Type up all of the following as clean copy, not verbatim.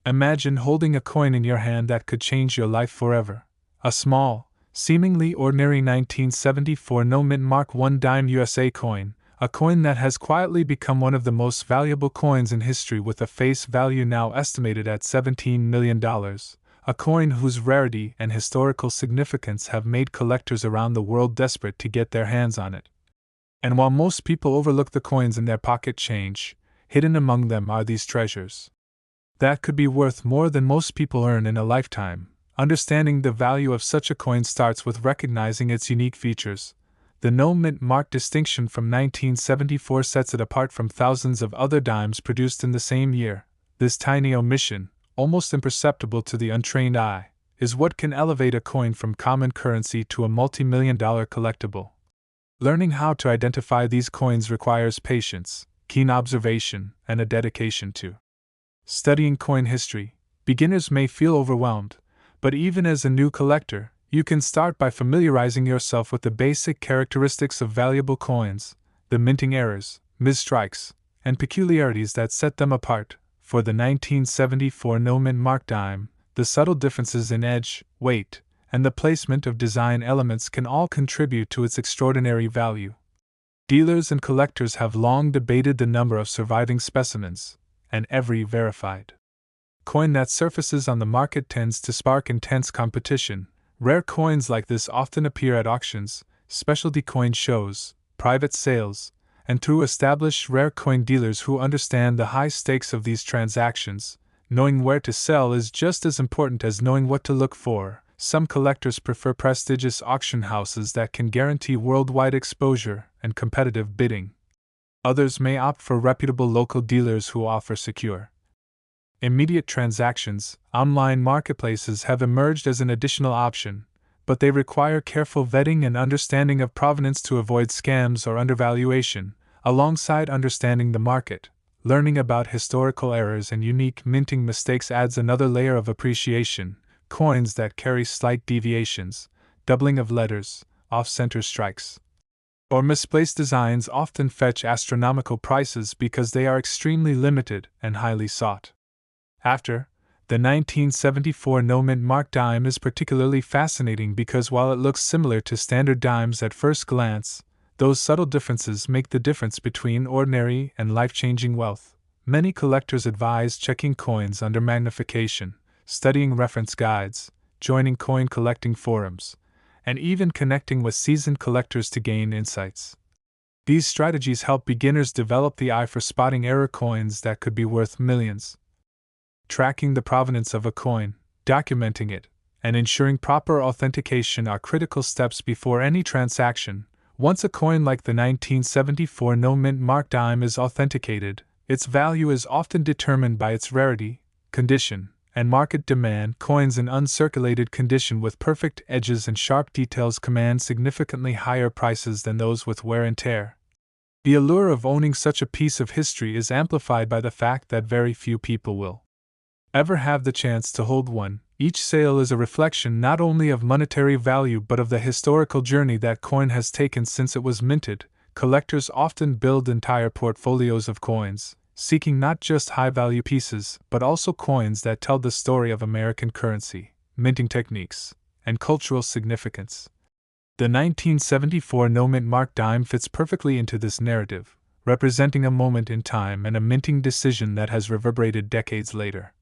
Imagine holding a coin in your hand that could change your life forever. A small, seemingly ordinary 1974 no-mint Mark 1 dime USA coin, a coin that has quietly become one of the most valuable coins in history with a face value now estimated at $17 million, a coin whose rarity and historical significance have made collectors around the world desperate to get their hands on it. And while most people overlook the coins in their pocket change, hidden among them are these treasures that could be worth more than most people earn in a lifetime. Understanding the value of such a coin starts with recognizing its unique features. The no-mint mark distinction from 1974 sets it apart from thousands of other dimes produced in the same year. This tiny omission, almost imperceptible to the untrained eye, is what can elevate a coin from common currency to a multi-million-dollar collectible. Learning how to identify these coins requires patience, keen observation, and a dedication to studying coin history. Beginners may feel overwhelmed, but even as a new collector, you can start by familiarizing yourself with the basic characteristics of valuable coins, the minting errors, misstrikes, and peculiarities that set them apart. For the 1974 no-mint Mark dime, the subtle differences in edge, weight, and the placement of design elements can all contribute to its extraordinary value. Dealers and collectors have long debated the number of surviving specimens, and every verified coin that surfaces on the market tends to spark intense competition. Rare coins like this often appear at auctions, specialty coin shows, private sales, and through established rare coin dealers who understand the high stakes of these transactions. Knowing where to sell is just as important as knowing what to look for. Some collectors prefer prestigious auction houses that can guarantee worldwide exposure and competitive bidding. Others may opt for reputable local dealers who offer secure, immediate transactions. Online marketplaces have emerged as an additional option, but they require careful vetting and understanding of provenance to avoid scams or undervaluation. Alongside understanding the market, learning about historical errors and unique minting mistakes adds another layer of appreciation. Coins that carry slight deviations, doubling of letters, off-center strikes, or misplaced designs often fetch astronomical prices because they are extremely limited and highly sought after. The 1974 no-mint Mark dime is particularly fascinating because while it looks similar to standard dimes at first glance, those subtle differences make the difference between ordinary and life-changing wealth. Many collectors advise checking coins under magnification, studying reference guides, joining coin collecting forums, and even connecting with seasoned collectors to gain insights. These strategies help beginners develop the eye for spotting error coins that could be worth millions. Tracking the provenance of a coin, documenting it, and ensuring proper authentication are critical steps before any transaction. Once a coin like the 1974 no-mint Mark dime is authenticated, its value is often determined by its rarity, condition, and market demand. Coins in uncirculated condition with perfect edges and sharp details command significantly higher prices than those with wear and tear. The allure of owning such a piece of history is amplified by the fact that very few people will ever have the chance to hold one. Each sale is a reflection not only of monetary value but of the historical journey that coin has taken since it was minted. Collectors often build entire portfolios of coins, seeking not just high-value pieces, but also coins that tell the story of American currency, minting techniques, and cultural significance. The 1974 no-mint Mark dime fits perfectly into this narrative, representing a moment in time and a minting decision that has reverberated decades later.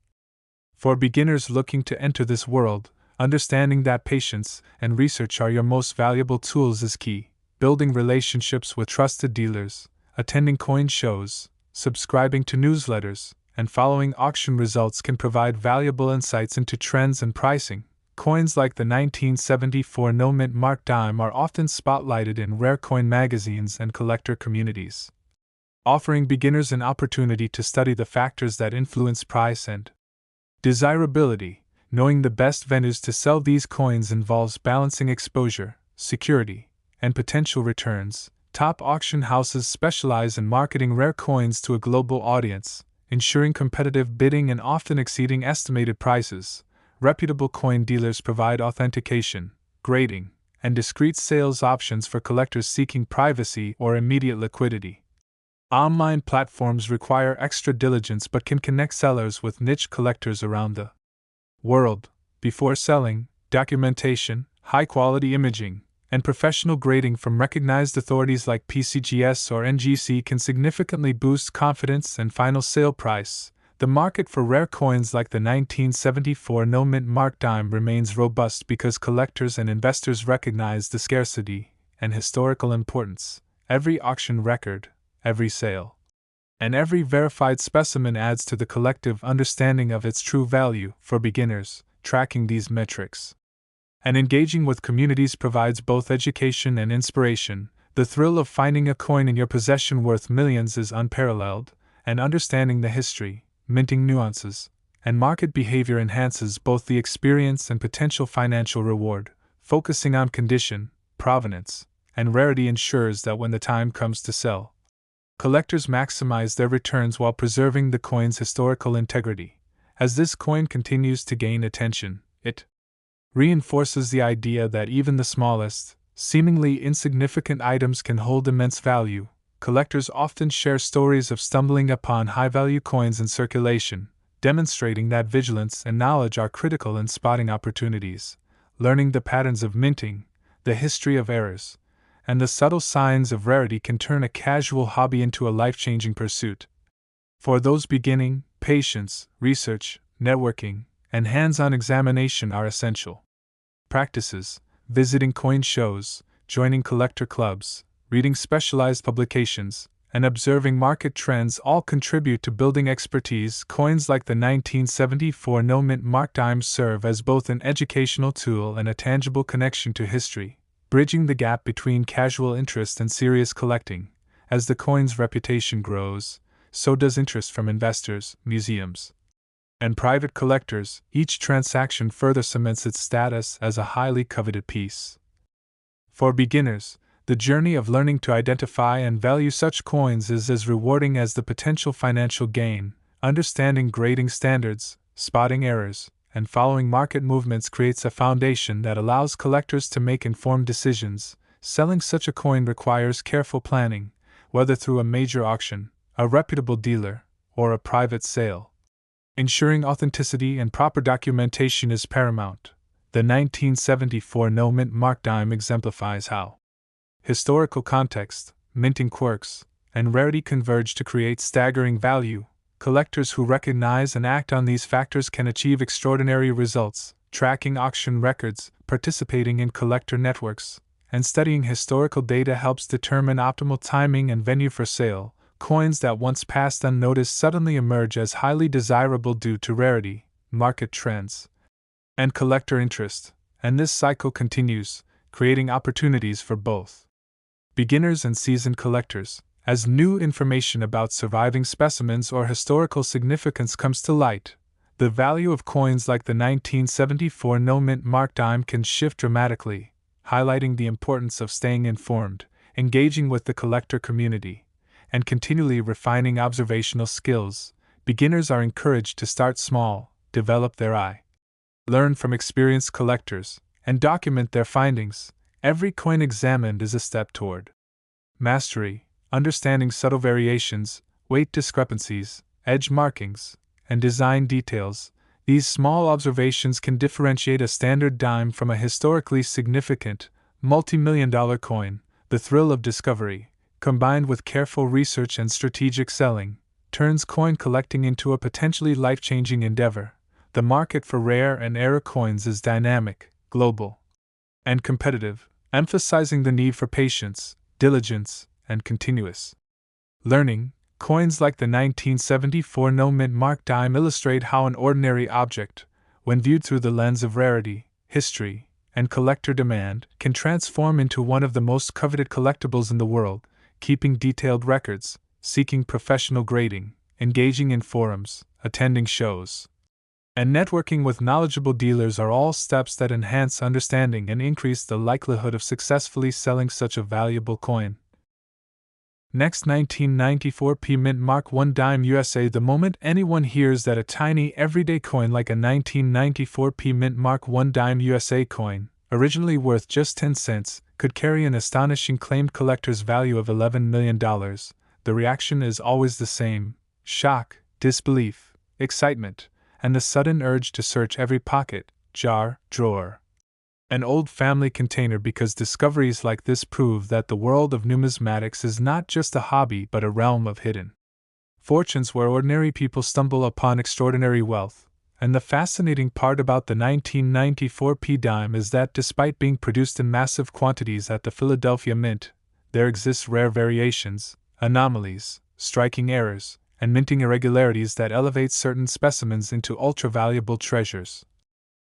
For beginners looking to enter this world, understanding that patience and research are your most valuable tools is key. Building relationships with trusted dealers, attending coin shows, subscribing to newsletters, and following auction results can provide valuable insights into trends and pricing. Coins like the 1974 no-mint Mark dime are often spotlighted in rare coin magazines and collector communities, offering beginners an opportunity to study the factors that influence price and desirability. Knowing the best venues to sell these coins involves balancing exposure, security, and potential returns. Top auction houses specialize in marketing rare coins to a global audience, ensuring competitive bidding and often exceeding estimated prices. Reputable coin dealers provide authentication, grading, and discreet sales options for collectors seeking privacy or immediate liquidity. Online platforms require extra diligence but can connect sellers with niche collectors around the world. Before selling, documentation, high-quality imaging, and professional grading from recognized authorities like PCGS or NGC can significantly boost confidence and final sale price. The market for rare coins like the 1974 no-mint mark dime remains robust because collectors and investors recognize the scarcity and historical importance. Every auction record, every sale, and every verified specimen adds to the collective understanding of its true value. For beginners, tracking these metrics and engaging with communities provides both education and inspiration. The thrill of finding a coin in your possession worth millions is unparalleled, and understanding the history, minting nuances, and market behavior enhances both the experience and potential financial reward. Focusing on condition, provenance, and rarity ensures that when the time comes to sell, collectors maximize their returns while preserving the coin's historical integrity. As this coin continues to gain attention, it reinforces the idea that even the smallest, seemingly insignificant items can hold immense value. Collectors often share stories of stumbling upon high-value coins in circulation, demonstrating that vigilance and knowledge are critical in spotting opportunities. Learning the patterns of minting, the history of errors, and the subtle signs of rarity can turn a casual hobby into a life-changing pursuit. For those beginning, patience, research, networking, and hands-on examination are essential. Practices: visiting coin shows, joining collector clubs, reading specialized publications, and observing market trends all contribute to building expertise. Coins like the 1974 no-mint mark dime serve as both an educational tool and a tangible connection to history, bridging the gap between casual interest and serious collecting. As the coin's reputation grows, so does interest from investors, museums, and private collectors. Each transaction further cements its status as a highly coveted piece. For beginners, the journey of learning to identify and value such coins is as rewarding as the potential financial gain. Understanding grading standards, spotting errors, and following market movements creates a foundation that allows collectors to make informed decisions. Selling such a coin requires careful planning, whether through a major auction, a reputable dealer, or a private sale. Ensuring authenticity and proper documentation is paramount. The 1974 no-mint mark dime exemplifies how historical context, minting quirks, and rarity converge to create staggering value. Collectors who recognize and act on these factors can achieve extraordinary results. Tracking auction records, participating in collector networks, and studying historical data helps determine optimal timing and venue for sale. Coins that once passed unnoticed suddenly emerge as highly desirable due to rarity, market trends, and collector interest, and this cycle continues, creating opportunities for both beginners and seasoned collectors. As new information about surviving specimens or historical significance comes to light, the value of coins like the 1974 no-mint mark dime can shift dramatically, highlighting the importance of staying informed, engaging with the collector community, and continually refining observational skills. Beginners are encouraged to start small, develop their eye, learn from experienced collectors, and document their findings. Every coin examined is a step toward mastery. Understanding subtle variations, weight discrepancies, edge markings, and design details, these small observations can differentiate a standard dime from a historically significant, multi-million-dollar coin. The thrill of discovery, combined with careful research and strategic selling, turns coin collecting into a potentially life-changing endeavor. The market for rare and error coins is dynamic, global, and competitive, emphasizing the need for patience, diligence, and continuous learning. Coins like the 1974 no-mint mark dime illustrate how an ordinary object, when viewed through the lens of rarity, history, and collector demand, can transform into one of the most coveted collectibles in the world. Keeping detailed records, seeking professional grading, engaging in forums, attending shows, and networking with knowledgeable dealers are all steps that enhance understanding and increase the likelihood of successfully selling such a valuable coin. Next, 1994 P Mint Mark 1 Dime USA. The moment anyone hears that a tiny everyday coin like a 1994 P Mint Mark 1 Dime USA coin, originally worth just 10 cents, could carry an astonishing claimed collector's value of $11 million, the reaction is always the same: shock, disbelief, excitement, and the sudden urge to search every pocket, jar, drawer, and old family container, because discoveries like this prove that the world of numismatics is not just a hobby but a realm of hidden fortunes where ordinary people stumble upon extraordinary wealth. And the fascinating part about the 1994 P dime is that despite being produced in massive quantities at the Philadelphia Mint, there exist rare variations, anomalies, striking errors, and minting irregularities that elevate certain specimens into ultra-valuable treasures,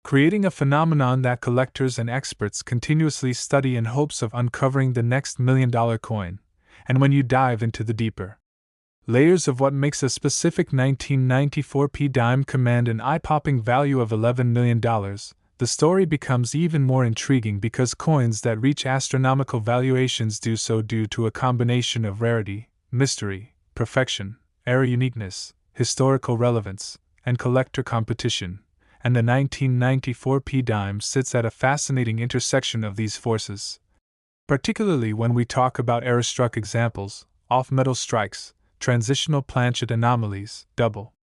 creating a phenomenon that collectors and experts continuously study in hopes of uncovering the next $1 million coin. And when you dive into the deeper layers of what makes a specific 1994 P dime command an eye-popping value of $11 million, the story becomes even more intriguing, because coins that reach astronomical valuations do so due to a combination of rarity, mystery, perfection, era uniqueness, historical relevance, and collector competition. And the 1994 P dime sits at a fascinating intersection of these forces, particularly when we talk about era-struck examples, off-metal strikes, transitional planchet anomalies, double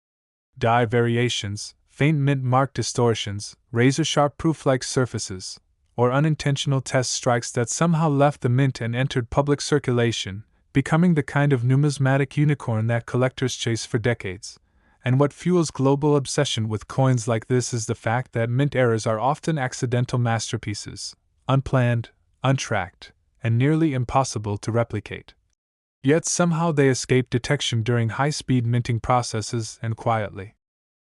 die variations, faint mint mark distortions, razor-sharp proof-like surfaces, or unintentional test strikes that somehow left the mint and entered public circulation, becoming the kind of numismatic unicorn that collectors chase for decades. And what fuels global obsession with coins like this is the fact that mint errors are often accidental masterpieces, unplanned, untracked, and nearly impossible to replicate. Yet somehow they escape detection during high-speed minting processes and quietly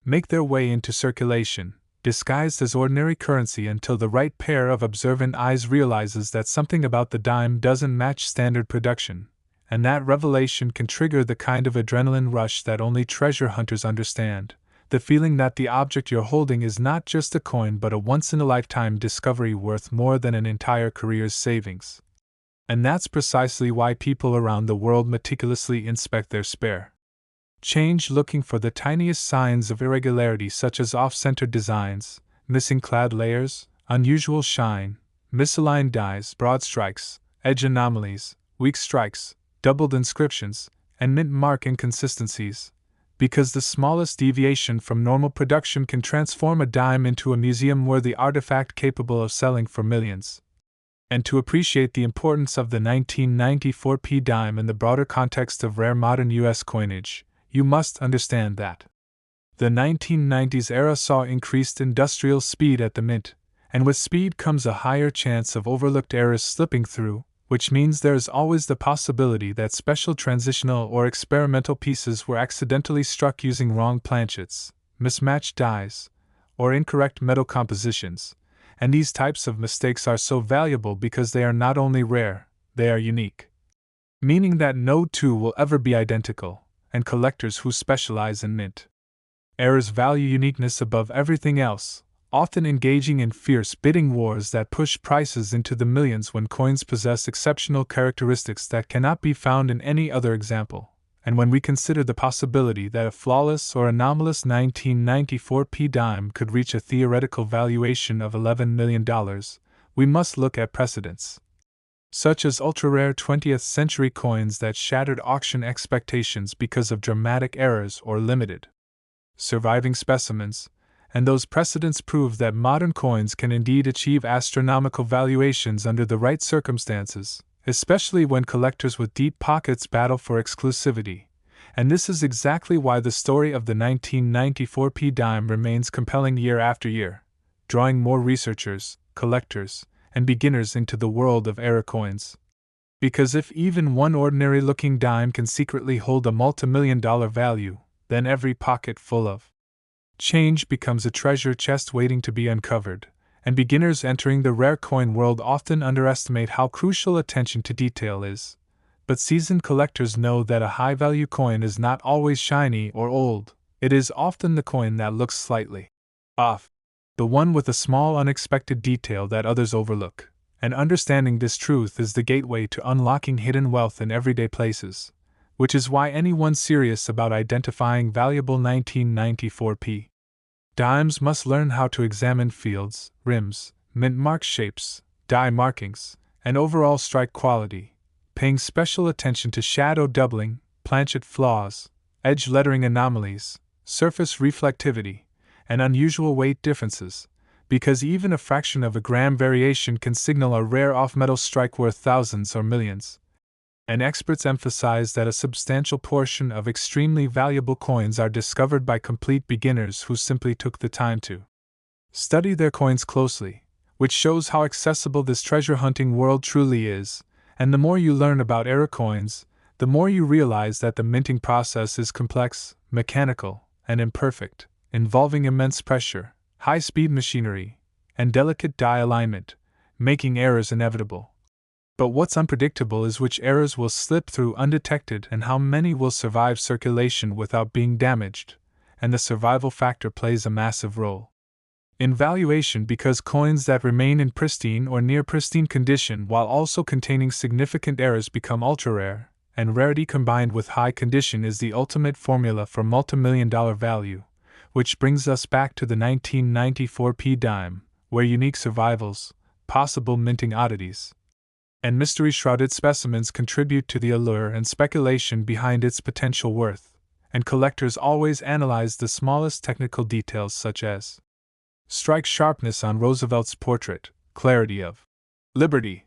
make their way into circulation, disguised as ordinary currency, until the right pair of observant eyes realizes that something about the dime doesn't match standard production. And that revelation can trigger the kind of adrenaline rush that only treasure hunters understand, the feeling that the object you're holding is not just a coin but a once-in-a-lifetime discovery worth more than an entire career's savings. And that's precisely why people around the world meticulously inspect their spare change, looking for the tiniest signs of irregularity, such as off-center designs, missing clad layers, unusual shine, misaligned dies, broad strikes, edge anomalies, weak strikes, doubled inscriptions, and mint mark inconsistencies, because the smallest deviation from normal production can transform a dime into a museum-worthy artifact capable of selling for millions. And to appreciate the importance of the 1994 P dime in the broader context of rare modern U.S. coinage, you must understand that the 1990s era saw increased industrial speed at the mint, and with speed comes a higher chance of overlooked errors slipping through, which means there is always the possibility that special transitional or experimental pieces were accidentally struck using wrong planchets, mismatched dies, or incorrect metal compositions. And these types of mistakes are so valuable because they are not only rare, they are unique, meaning that no two will ever be identical, and collectors who specialize in mint errors value uniqueness above everything else, often engaging in fierce bidding wars that push prices into the millions when coins possess exceptional characteristics that cannot be found in any other example. And when we consider the possibility that a flawless or anomalous 1994 P dime could reach a theoretical valuation of $11 million, we must look at precedents, such as ultra-rare 20th century coins that shattered auction expectations because of dramatic errors or limited surviving specimens, and those precedents prove that modern coins can indeed achieve astronomical valuations under the right circumstances, especially when collectors with deep pockets battle for exclusivity. And this is exactly why the story of the 1994 P dime remains compelling year after year, drawing more researchers, collectors, and beginners into the world of era coins. Because if even one ordinary-looking dime can secretly hold a multi-million-dollar value, then every pocket full of change becomes a treasure chest waiting to be uncovered. And beginners entering the rare coin world often underestimate how crucial attention to detail is. But seasoned collectors know that a high-value coin is not always shiny or old. It is often the coin that looks slightly off, the one with a small unexpected detail that others overlook. And understanding this truth is the gateway to unlocking hidden wealth in everyday places, which is why anyone serious about identifying valuable 1994 P dimes must learn how to examine fields, rims, mint mark shapes, die markings, and overall strike quality, paying special attention to shadow doubling, planchet flaws, edge lettering anomalies, surface reflectivity, and unusual weight differences, because even a fraction of a gram variation can signal a rare off-metal strike worth thousands or millions. And experts emphasize that a substantial portion of extremely valuable coins are discovered by complete beginners who simply took the time to study their coins closely, which shows how accessible this treasure hunting world truly is. And the more you learn about era coins, the more you realize that the minting process is complex, mechanical, and imperfect, involving immense pressure, high-speed machinery, and delicate die alignment, making errors inevitable. But what's unpredictable is which errors will slip through undetected and how many will survive circulation without being damaged, and the survival factor plays a massive role in valuation because coins that remain in pristine or near pristine condition while also containing significant errors become ultra-rare, and rarity combined with high condition is the ultimate formula for multimillion-dollar value, which brings us back to the 1994 P-dime, where unique survivals, possible minting oddities, and mystery-shrouded specimens contribute to the allure and speculation behind its potential worth, and collectors always analyze the smallest technical details such as strike sharpness on Roosevelt's portrait, clarity of Liberty,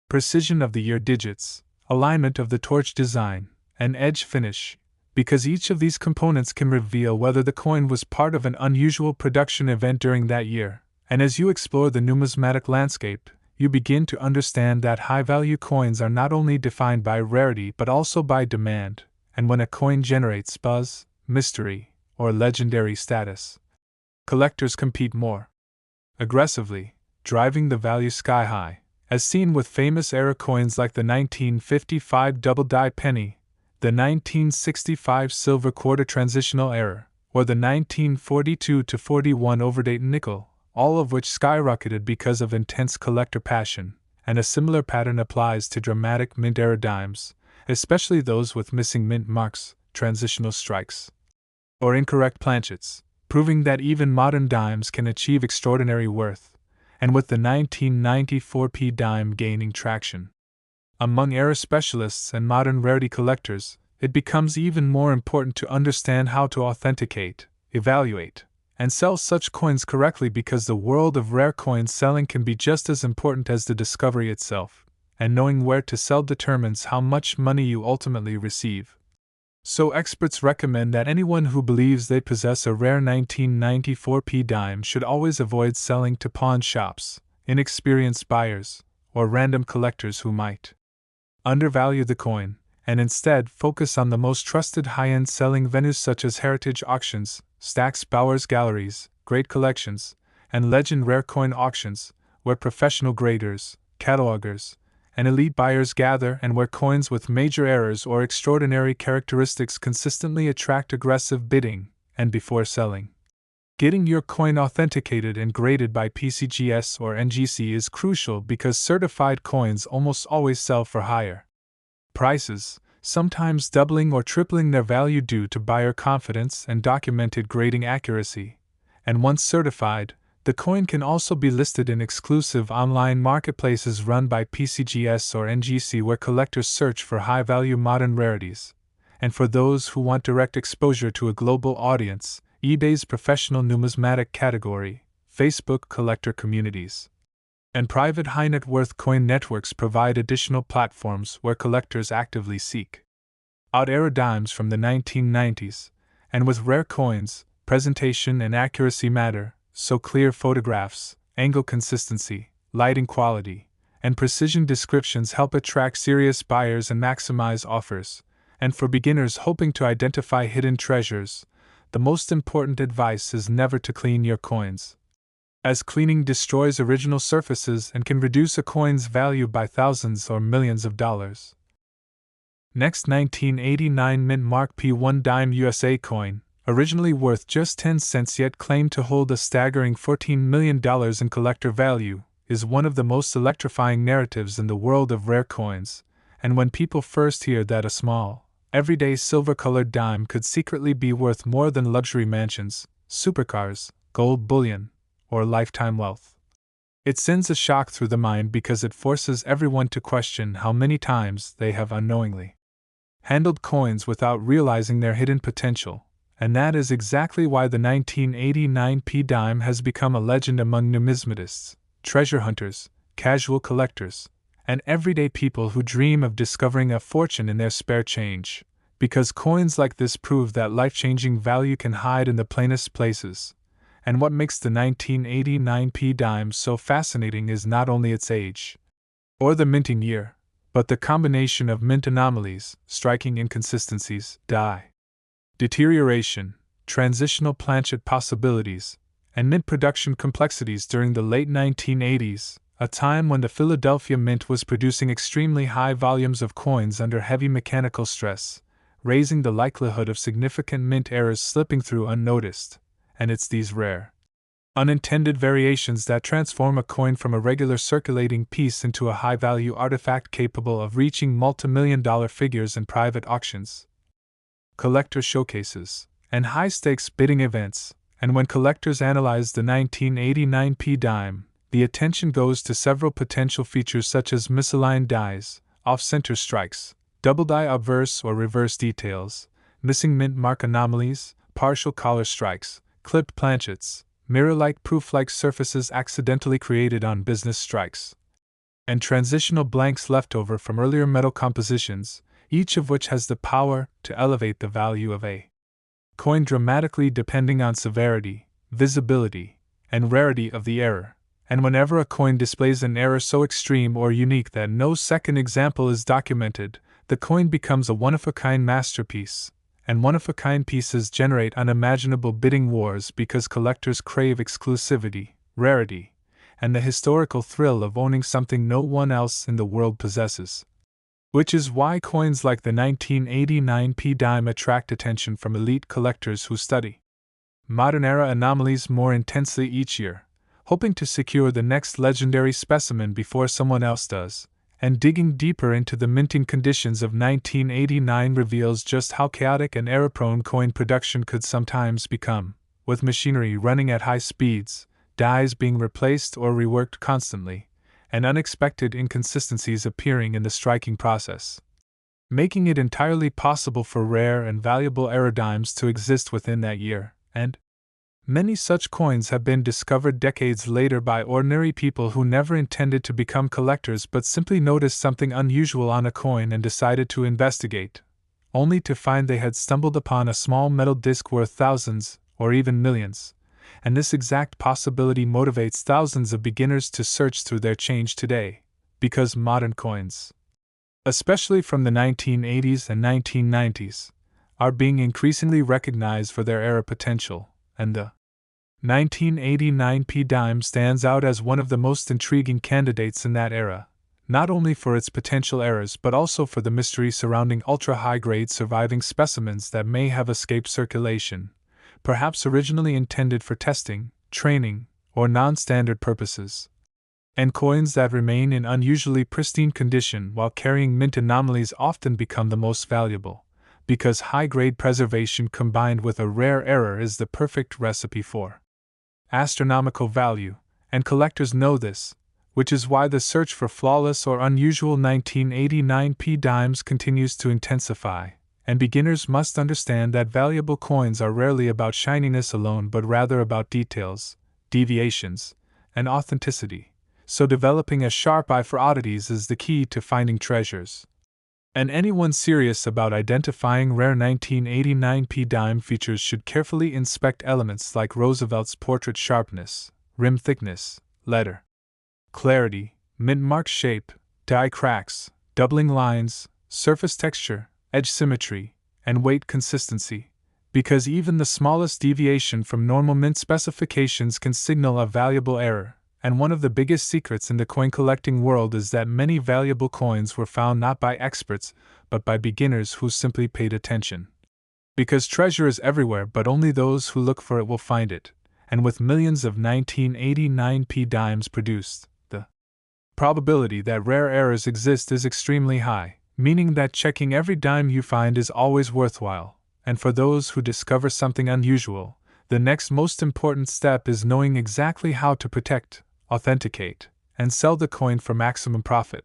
precision of the year digits, alignment of the torch design, and edge finish, because each of these components can reveal whether the coin was part of an unusual production event during that year. And as you explore the numismatic landscape, you begin to understand that high-value coins are not only defined by rarity but also by demand, and when a coin generates buzz, mystery, or legendary status, collectors compete more aggressively, driving the value sky high, as seen with famous era coins like the 1955 double-die penny, the 1965 silver quarter transitional era, or the 1942-41 overdate nickel, all of which skyrocketed because of intense collector passion, and a similar pattern applies to dramatic mint-era dimes, especially those with missing mint marks, transitional strikes, or incorrect planchets, proving that even modern dimes can achieve extraordinary worth, and with the 1994 P-dime gaining traction among era specialists and modern rarity collectors, it becomes even more important to understand how to authenticate, evaluate, and sell such coins correctly because the world of rare coin selling can be just as important as the discovery itself, and knowing where to sell determines how much money you ultimately receive. So experts recommend that anyone who believes they possess a rare 1994 P-dime should always avoid selling to pawn shops, inexperienced buyers, or random collectors who might undervalue the coin, and instead focus on the most trusted high-end selling venues such as heritage auctions, Stack's Bowers galleries, great collections, and legend rare coin auctions, where professional graders, catalogers, and elite buyers gather and where coins with major errors or extraordinary characteristics consistently attract aggressive bidding, and before selling, getting your coin authenticated and graded by PCGS or NGC is crucial because certified coins almost always sell for higher prices, sometimes doubling or tripling their value due to buyer confidence and documented grading accuracy, and once certified, the coin can also be listed in exclusive online marketplaces run by PCGS or NGC where collectors search for high-value modern rarities. And for those who want direct exposure to a global audience, eBay's professional numismatic category, Facebook collector communities, and private high-net-worth coin networks provide additional platforms where collectors actively seek out era dimes from the 1990s, and with rare coins, presentation and accuracy matter. So clear photographs, angle consistency, lighting quality, and precision descriptions help attract serious buyers and maximize offers. And for beginners hoping to identify hidden treasures, the most important advice is never to clean your coins, as cleaning destroys original surfaces and can reduce a coin's value by thousands or millions of dollars. Next, 1989 Mint Mark P1 Dime USA coin, originally worth just 10 cents yet claimed to hold a staggering $14 million in collector value, is one of the most electrifying narratives in the world of rare coins, and when people first hear that a small, everyday silver-colored dime could secretly be worth more than luxury mansions, supercars, gold bullion, or lifetime wealth, it sends a shock through the mind because it forces everyone to question how many times they have unknowingly handled coins without realizing their hidden potential, and that is exactly why the 1989 p dime has become a legend among numismatists, treasure hunters, casual collectors, and everyday people who dream of discovering a fortune in their spare change, because coins like this prove that life-changing value can hide in the plainest places. And what makes the 1989 p dime so fascinating is not only its age, or the minting year, but the combination of mint anomalies, striking inconsistencies, die deterioration, transitional planchet possibilities, and mint production complexities during the late 1980s, a time when the Philadelphia Mint was producing extremely high volumes of coins under heavy mechanical stress, raising the likelihood of significant mint errors slipping through unnoticed. And it's these rare, unintended variations that transform a coin from a regular circulating piece into a high-value artifact capable of reaching multi-million-dollar figures in private auctions, collector showcases, and high-stakes bidding events. And when collectors analyze the 1989 p dime, the attention goes to several potential features such as misaligned dies, off-center strikes, double die obverse or reverse details, missing mint mark anomalies, partial collar strikes, clipped planchets, mirror-like proof-like surfaces accidentally created on business strikes, and transitional blanks left over from earlier metal compositions, each of which has the power to elevate the value of a coin dramatically depending on severity, visibility, and rarity of the error. And whenever a coin displays an error so extreme or unique that no second example is documented, the coin becomes a one-of-a-kind masterpiece. And one-of-a-kind pieces generate unimaginable bidding wars because collectors crave exclusivity, rarity, and the historical thrill of owning something no one else in the world possesses. Which is why coins like the 1989 p dime attract attention from elite collectors who study modern-era anomalies more intensely each year, hoping to secure the next legendary specimen before someone else does. And digging deeper into the minting conditions of 1989 reveals just how chaotic and error-prone coin production could sometimes become, with machinery running at high speeds, dies being replaced or reworked constantly, and unexpected inconsistencies appearing in the striking process, making it entirely possible for rare and valuable error dimes to exist within that year. And many such coins have been discovered decades later by ordinary people who never intended to become collectors but simply noticed something unusual on a coin and decided to investigate, only to find they had stumbled upon a small metal disc worth thousands, or even millions. And this exact possibility motivates thousands of beginners to search through their change today, because modern coins, especially from the 1980s and 1990s, are being increasingly recognized for their error potential, and the 1989 p dime stands out as one of the most intriguing candidates in that era, not only for its potential errors but also for the mystery surrounding ultra-high-grade surviving specimens that may have escaped circulation, perhaps originally intended for testing, training, or non-standard purposes. And coins that remain in unusually pristine condition while carrying mint anomalies often become the most valuable, because high-grade preservation combined with a rare error is the perfect recipe for astronomical value, and collectors know this, which is why the search for flawless or unusual 1989 p dimes continues to intensify, and beginners must understand that valuable coins are rarely about shininess alone but rather about details, deviations, and authenticity, so developing a sharp eye for oddities is the key to finding treasures. And anyone serious about identifying rare 1989 p dime features should carefully inspect elements like Roosevelt's portrait sharpness, rim thickness, letter clarity, mint mark shape, die cracks, doubling lines, surface texture, edge symmetry, and weight consistency, because even the smallest deviation from normal mint specifications can signal a valuable error. And one of the biggest secrets in the coin collecting world is that many valuable coins were found not by experts, but by beginners who simply paid attention. Because treasure is everywhere, but only those who look for it will find it, and with millions of 1989 p dimes produced, the probability that rare errors exist is extremely high, meaning that checking every dime you find is always worthwhile. And for those who discover something unusual, the next most important step is knowing exactly how to protect, authenticate, and sell the coin for maximum profit,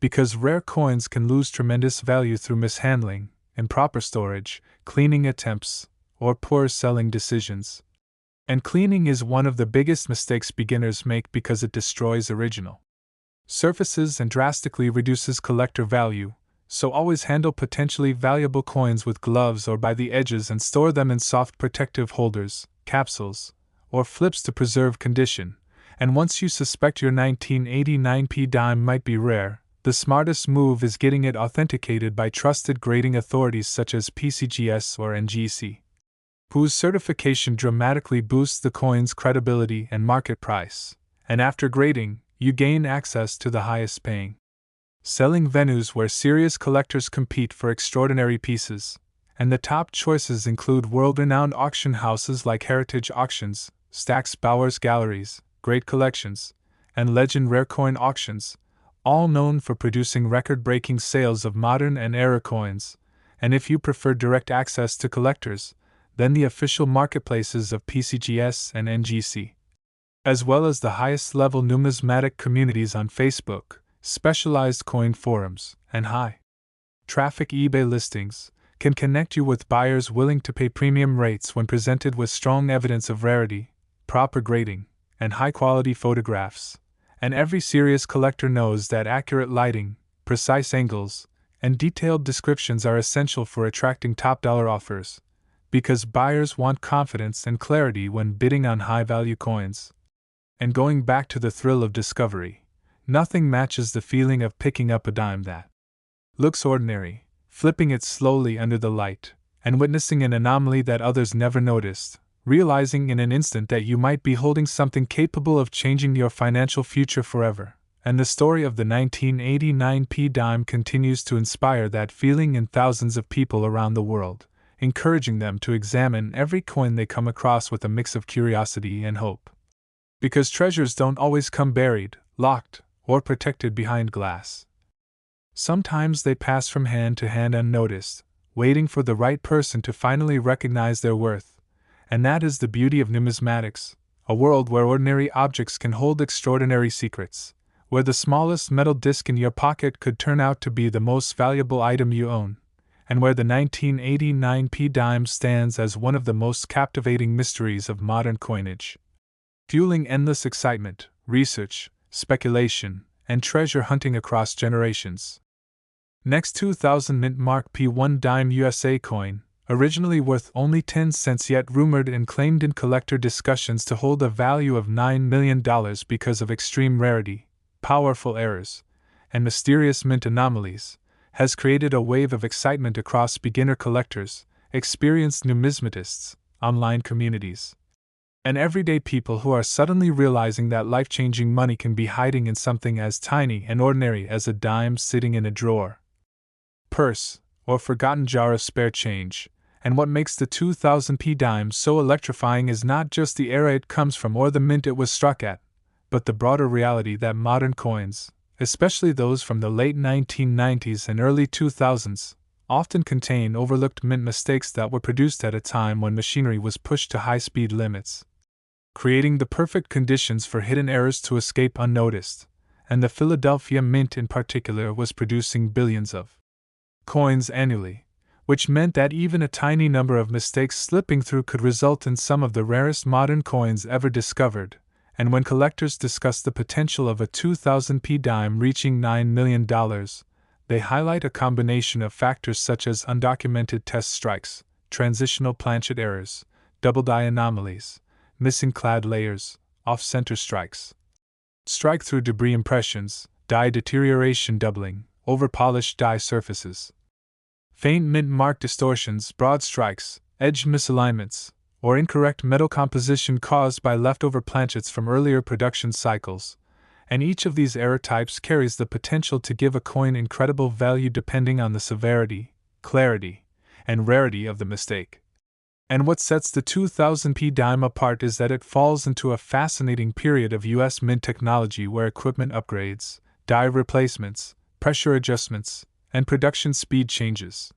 because rare coins can lose tremendous value through mishandling, improper storage, cleaning attempts, or poor selling decisions. And cleaning is one of the biggest mistakes beginners make because it destroys original surfaces and drastically reduces collector value, so always handle potentially valuable coins with gloves or by the edges and store them in soft protective holders, capsules, or flips to preserve condition. And once you suspect your 1989p dime might be rare, the smartest move is getting it authenticated by trusted grading authorities such as PCGS or NGC, whose certification dramatically boosts the coin's credibility and market price. And after grading, you gain access to the highest paying selling venues where serious collectors compete for extraordinary pieces, and the top choices include world-renowned auction houses like Heritage Auctions, Stax Bowers Galleries, Great Collections, and Legend Rare Coin Auctions, all known for producing record-breaking sales of modern and era coins. And if you prefer direct access to collectors, then the official marketplaces of PCGS and NGC, as well as the highest-level numismatic communities on Facebook, specialized coin forums, and high-traffic eBay listings, can connect you with buyers willing to pay premium rates when presented with strong evidence of rarity, proper grading, and high-quality photographs. And every serious collector knows that accurate lighting, precise angles, and detailed descriptions are essential for attracting top-dollar offers, because buyers want confidence and clarity when bidding on high-value coins. And going back to the thrill of discovery, nothing matches the feeling of picking up a dime that looks ordinary, flipping it slowly under the light, and witnessing an anomaly that others never noticed, realizing in an instant that you might be holding something capable of changing your financial future forever. And the story of the 1989p dime continues to inspire that feeling in thousands of people around the world, encouraging them to examine every coin they come across with a mix of curiosity and hope. Because treasures don't always come buried, locked, or protected behind glass. Sometimes they pass from hand to hand unnoticed, waiting for the right person to finally recognize their worth. And that is the beauty of numismatics, a world where ordinary objects can hold extraordinary secrets, where the smallest metal disc in your pocket could turn out to be the most valuable item you own, and where the 1989p dime stands as one of the most captivating mysteries of modern coinage, fueling endless excitement, research, speculation, and treasure hunting across generations. Next, 2000 mint mark P1 dime USA coin, originally worth only 10 cents yet rumored and claimed in collector discussions to hold a value of $9 million because of extreme rarity, powerful errors, and mysterious mint anomalies, has created a wave of excitement across beginner collectors, experienced numismatists, online communities, and everyday people who are suddenly realizing that life-changing money can be hiding in something as tiny and ordinary as a dime sitting in a drawer, purse, or forgotten jar of spare change. And what makes the 2000p dime so electrifying is not just the era it comes from or the mint it was struck at, but the broader reality that modern coins, especially those from the late 1990s and early 2000s, often contain overlooked mint mistakes that were produced at a time when machinery was pushed to high-speed limits, creating the perfect conditions for hidden errors to escape unnoticed. And the Philadelphia Mint in particular was producing billions of coins annually, which meant that even a tiny number of mistakes slipping through could result in some of the rarest modern coins ever discovered. And when collectors discuss the potential of a 2000p dime reaching $9 million, they highlight a combination of factors such as undocumented test strikes, transitional planchet errors, double die anomalies, missing clad layers, off-center strikes, strike-through debris impressions, die deterioration doubling, over-polished die surfaces, faint mint mark distortions, broad strikes, edge misalignments, or incorrect metal composition caused by leftover planchets from earlier production cycles. And each of these error types carries the potential to give a coin incredible value depending on the severity, clarity, and rarity of the mistake. And what sets the 2000p dime apart is that it falls into a fascinating period of US mint technology where equipment upgrades, die replacements, pressure adjustments, and production speed changes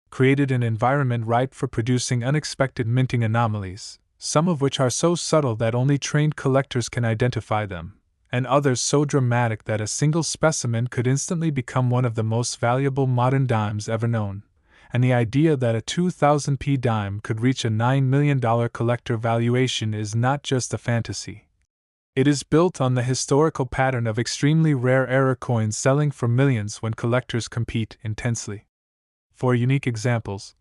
created an environment ripe for producing unexpected minting anomalies, some of which are so subtle that only trained collectors can identify them, and others so dramatic that a single specimen could instantly become one of the most valuable modern dimes ever known. and the idea that a 2000p dime could reach a $9 million collector valuation is not just a fantasy. It is built on the historical pattern of extremely rare error coins selling for millions when collectors compete intensely for unique examples,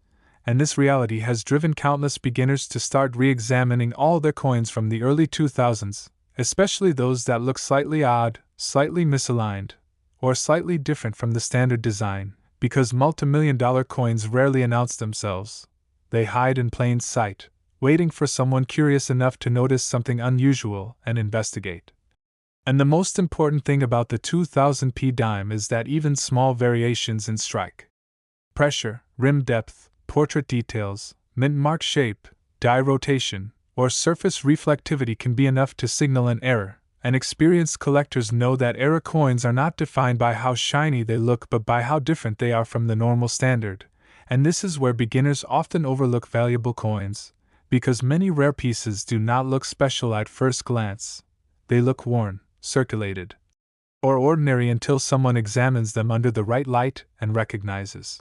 and this reality has driven countless beginners to start re-examining all their coins from the early 2000s, especially those that look slightly odd, slightly misaligned, or slightly different from the standard design, because multimillion-dollar coins rarely announce themselves. They hide in plain sight, waiting for someone curious enough to notice something unusual and investigate. And the most important thing about the 2000p dime is that even small variations in strike pressure, rim depth, portrait details, mint mark shape, die rotation, or surface reflectivity can be enough to signal an error, and experienced collectors know that error coins are not defined by how shiny they look but by how different they are from the normal standard, and this is where beginners often overlook valuable coins, because many rare pieces do not look special at first glance. They look worn, circulated, or ordinary until someone examines them under the right light and recognizes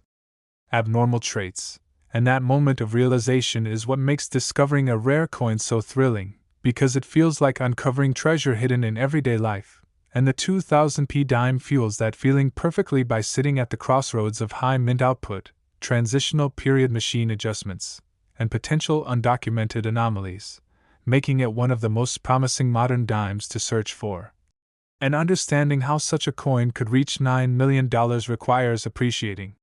abnormal traits. And that moment of realization is what makes discovering a rare coin so thrilling, because it feels like uncovering treasure hidden in everyday life, and the 2000p dime fuels that feeling perfectly by sitting at the crossroads of high mint output, transitional period machine adjustments, and potential undocumented anomalies, making it one of the most promising modern dimes to search for. And understanding how such a coin could reach $9 million requires appreciating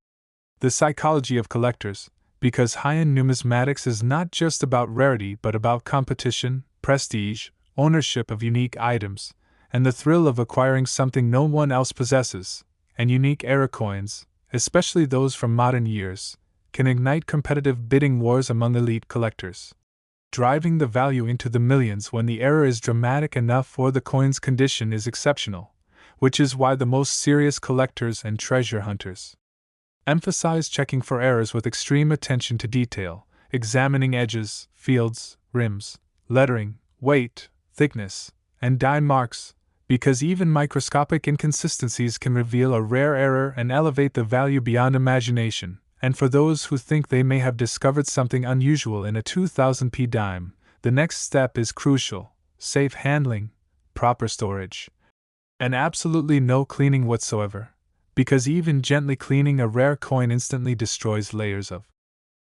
the psychology of collectors, because high-end numismatics is not just about rarity but about competition, prestige, ownership of unique items, and the thrill of acquiring something no one else possesses. And unique error coins, especially those from modern years, can ignite competitive bidding wars among elite collectors, driving the value into the millions when the error is dramatic enough or the coin's condition is exceptional, which is why the most serious collectors and treasure hunters emphasize checking for errors with extreme attention to detail, examining edges, fields, rims, lettering, weight, thickness, and die marks, because even microscopic inconsistencies can reveal a rare error and elevate the value beyond imagination. And for those who think they may have discovered something unusual in a 2000p dime, the next step is crucial: safe handling, proper storage, and absolutely no cleaning whatsoever, because even gently cleaning a rare coin instantly destroys layers of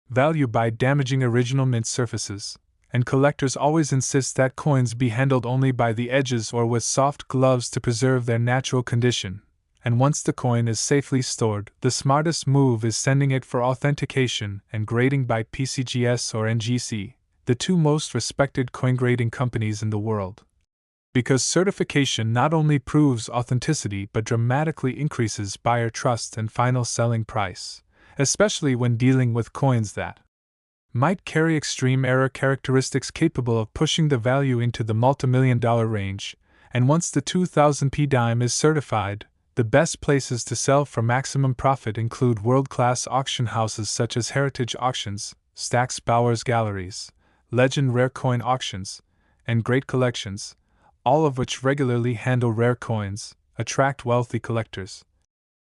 value by damaging original mint surfaces, and collectors always insist that coins be handled only by the edges or with soft gloves to preserve their natural condition. And once the coin is safely stored, the smartest move is sending it for authentication and grading by PCGS or NGC, the two most respected coin grading companies in the world. Because certification not only proves authenticity but dramatically increases buyer trust and final selling price, especially when dealing with coins that might carry extreme error characteristics capable of pushing the value into the multimillion-dollar range. And once the 2000p dime is certified, the best places to sell for maximum profit include world-class auction houses such as Heritage Auctions, Stack's Bowers Galleries, Legend Rare Coin Auctions, and Great Collections, all of which regularly handle rare coins, attract wealthy collectors,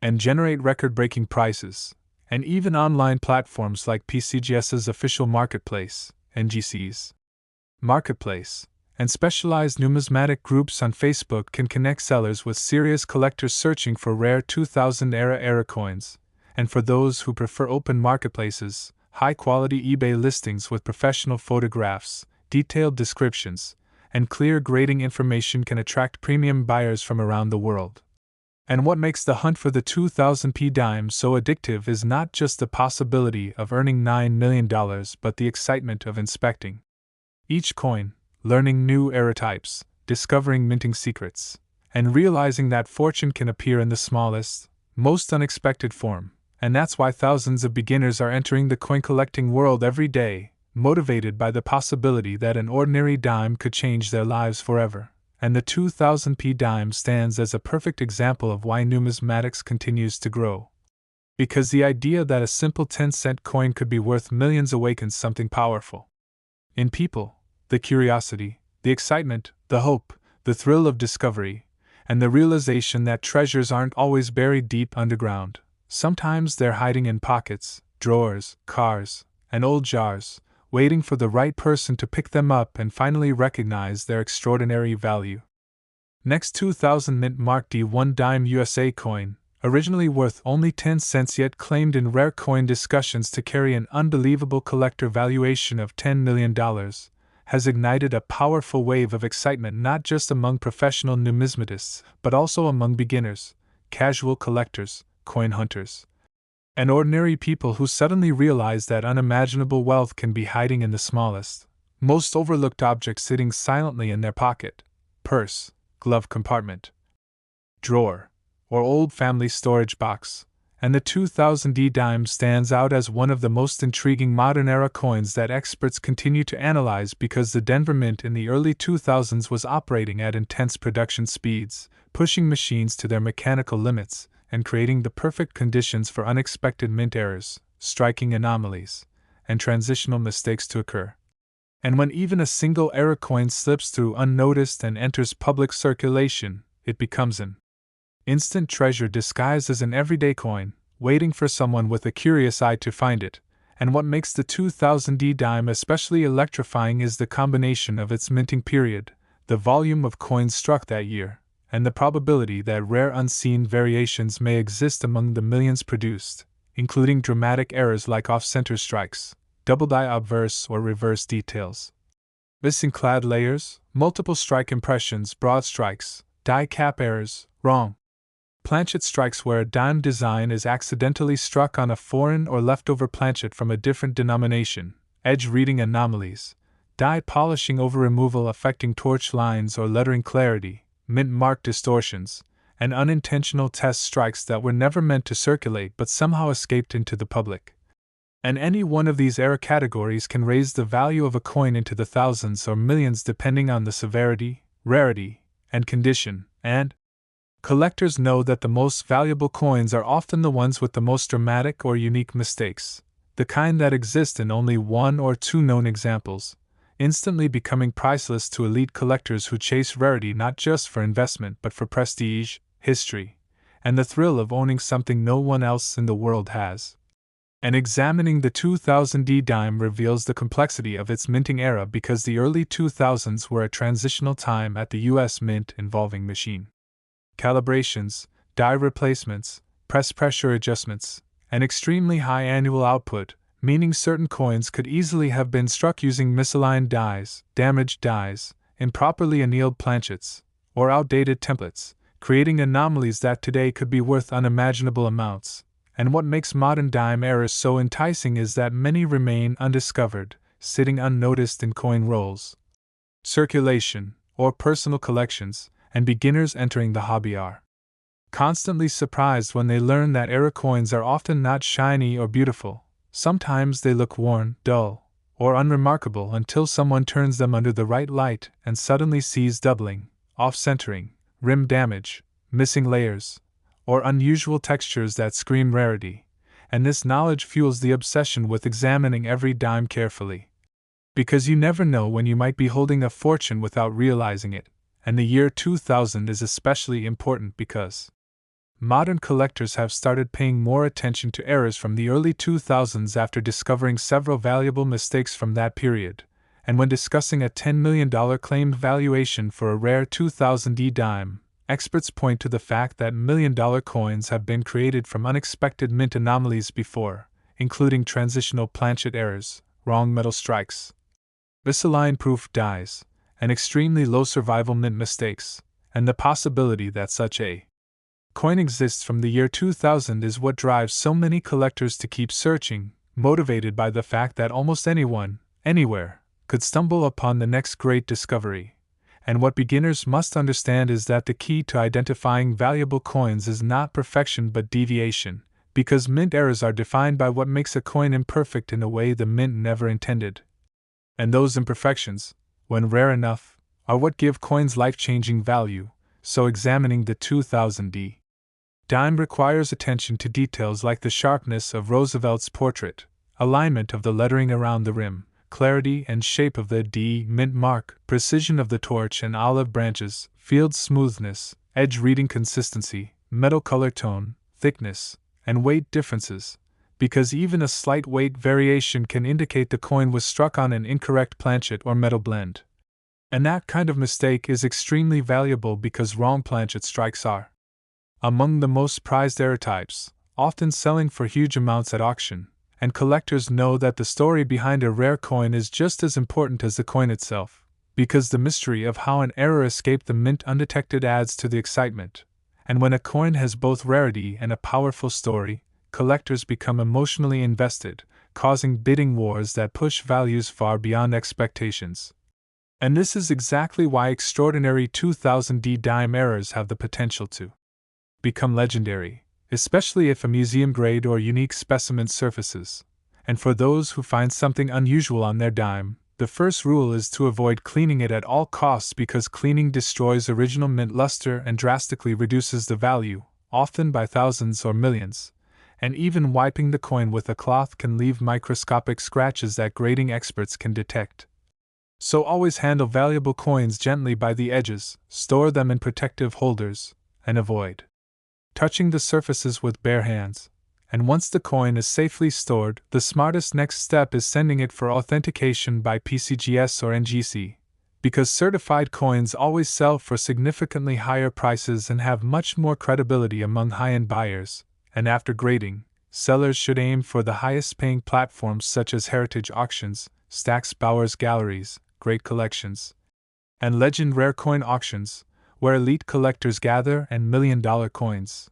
and generate record-breaking prices. And even online platforms like PCGS's official marketplace, NGC's marketplace, and specialized numismatic groups on Facebook can connect sellers with serious collectors searching for rare 2000-era error coins. And for those who prefer open marketplaces, high-quality eBay listings with professional photographs, detailed descriptions, and clear grading information can attract premium buyers from around the world. And what makes the hunt for the 2000p dime so addictive is not just the possibility of earning $9 million but the excitement of inspecting each coin, learning new error types, discovering minting secrets, and realizing that fortune can appear in the smallest, most unexpected form. And that's why thousands of beginners are entering the coin collecting world every day, motivated by the possibility that an ordinary dime could change their lives forever. And the 2000p dime stands as a perfect example of why numismatics continues to grow. Because the idea that a simple 10-cent coin could be worth millions awakens something powerful in people: the curiosity, the excitement, the hope, the thrill of discovery, and the realization that treasures aren't always buried deep underground. Sometimes they're hiding in pockets, drawers, cars, and old jars, waiting for the right person to pick them up and finally recognize their extraordinary value. Next, 2000 Mint Mark D 1 dime USA coin, originally worth only 10 cents yet claimed in rare coin discussions to carry an unbelievable collector valuation of $10 million, has ignited a powerful wave of excitement not just among professional numismatists, but also among beginners, casual collectors, coin hunters, and ordinary people who suddenly realize that unimaginable wealth can be hiding in the smallest, most overlooked object sitting silently in their pocket, purse, glove compartment, drawer, or old family storage box, and the 2000 D dime stands out as one of the most intriguing modern-era coins that experts continue to analyze because the Denver Mint in the early 2000s was operating at intense production speeds, pushing machines to their mechanical limits, and creating the perfect conditions for unexpected mint errors, striking anomalies, and transitional mistakes to occur. And when even a single error coin slips through unnoticed and enters public circulation, it becomes an instant treasure disguised as an everyday coin, waiting for someone with a curious eye to find it. And what makes the 2000 D dime especially electrifying is the combination of its minting period, the volume of coins struck that year, and the probability that rare unseen variations may exist among the millions produced, including dramatic errors like off-center strikes, double die obverse or reverse details, missing clad layers, multiple strike impressions, broad strikes, die cap errors, wrong planchet strikes where a dime design is accidentally struck on a foreign or leftover planchet from a different denomination, edge reading anomalies, die polishing over removal affecting torch lines or lettering clarity, mint mark distortions, and unintentional test strikes that were never meant to circulate but somehow escaped into the public. And any one of these error categories can raise the value of a coin into the thousands or millions depending on the severity, rarity, and condition, and collectors know that the most valuable coins are often the ones with the most dramatic or unique mistakes, the kind that exist in only one or two known examples, instantly becoming priceless to elite collectors who chase rarity not just for investment but for prestige, history, and the thrill of owning something no one else in the world has. And examining the 2000 D dime reveals the complexity of its minting era because the early 2000s were a transitional time at the US Mint involving machine calibrations, die replacements, press pressure adjustments, and extremely high annual output, meaning certain coins could easily have been struck using misaligned dies, damaged dies, improperly annealed planchets, or outdated templates, creating anomalies that today could be worth unimaginable amounts. And what makes modern dime errors so enticing is that many remain undiscovered, sitting unnoticed in coin rolls, circulation, or personal collections, and beginners entering the hobby are constantly surprised when they learn that error coins are often not shiny or beautiful. Sometimes they look worn, dull, or unremarkable until someone turns them under the right light and suddenly sees doubling, off-centering, rim damage, missing layers, or unusual textures that scream rarity, and this knowledge fuels the obsession with examining every dime carefully. Because you never know when you might be holding a fortune without realizing it, and the year 2000 is especially important because modern collectors have started paying more attention to errors from the early 2000s after discovering several valuable mistakes from that period, and when discussing a $10 million claimed valuation for a rare 2000 D dime, experts point to the fact that million-dollar coins have been created from unexpected mint anomalies before, including transitional planchet errors, wrong metal strikes, misaligned-proof dies, and extremely low survival mint mistakes, and the possibility that such a coin exists from the year 2000 is what drives so many collectors to keep searching, motivated by the fact that almost anyone, anywhere, could stumble upon the next great discovery. And what beginners must understand is that the key to identifying valuable coins is not perfection but deviation, because mint errors are defined by what makes a coin imperfect in a way the mint never intended. And those imperfections, when rare enough, are what give coins life-changing value, so examining the 2000 D dime requires attention to details like the sharpness of Roosevelt's portrait, alignment of the lettering around the rim, clarity and shape of the D mint mark, precision of the torch and olive branches, field smoothness, edge reading consistency, metal color tone, thickness, and weight differences, because even a slight weight variation can indicate the coin was struck on an incorrect planchet or metal blend. And that kind of mistake is extremely valuable because wrong planchet strikes are among the most prized error types, often selling for huge amounts at auction, and collectors know that the story behind a rare coin is just as important as the coin itself, because the mystery of how an error escaped the mint undetected adds to the excitement. And when a coin has both rarity and a powerful story, collectors become emotionally invested, causing bidding wars that push values far beyond expectations. And this is exactly why extraordinary 2000D dime errors have the potential to become legendary, especially if a museum-grade or unique specimen surfaces. And for those who find something unusual on their dime, the first rule is to avoid cleaning it at all costs because cleaning destroys original mint luster and drastically reduces the value, often by thousands or millions. And even wiping the coin with a cloth can leave microscopic scratches that grading experts can detect. So always handle valuable coins gently by the edges, store them in protective holders, and avoid touching the surfaces with bare hands. And once the coin is safely stored, the smartest next step is sending it for authentication by PCGS or NGC, because certified coins always sell for significantly higher prices and have much more credibility among high-end buyers. And after grading, sellers should aim for the highest-paying platforms such as Heritage Auctions, Stack's Bowers Galleries, Great Collections, and Legend Rare Coin Auctions, where elite collectors gather and million-dollar coins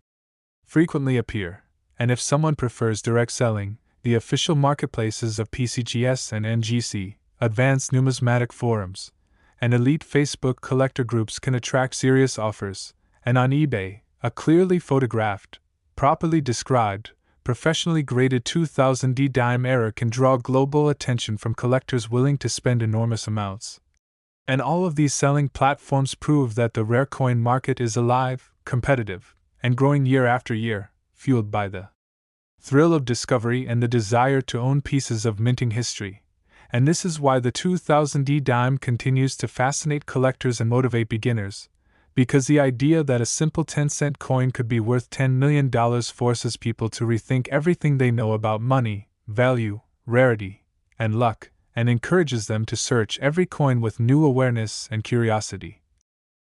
frequently appear. And if someone prefers direct selling, the official marketplaces of PCGS and NGC, advanced numismatic forums, and elite Facebook collector groups can attract serious offers, and on eBay, a clearly photographed, properly described, professionally graded 2000D dime error can draw global attention from collectors willing to spend enormous amounts. And all of these selling platforms prove that the rare coin market is alive, competitive, and growing year after year, fueled by the thrill of discovery and the desire to own pieces of minting history. And this is why the 2000D dime continues to fascinate collectors and motivate beginners, because the idea that a simple 10-cent coin could be worth $10 million forces people to rethink everything they know about money, value, rarity, and luck, and encourages them to search every coin with new awareness and curiosity,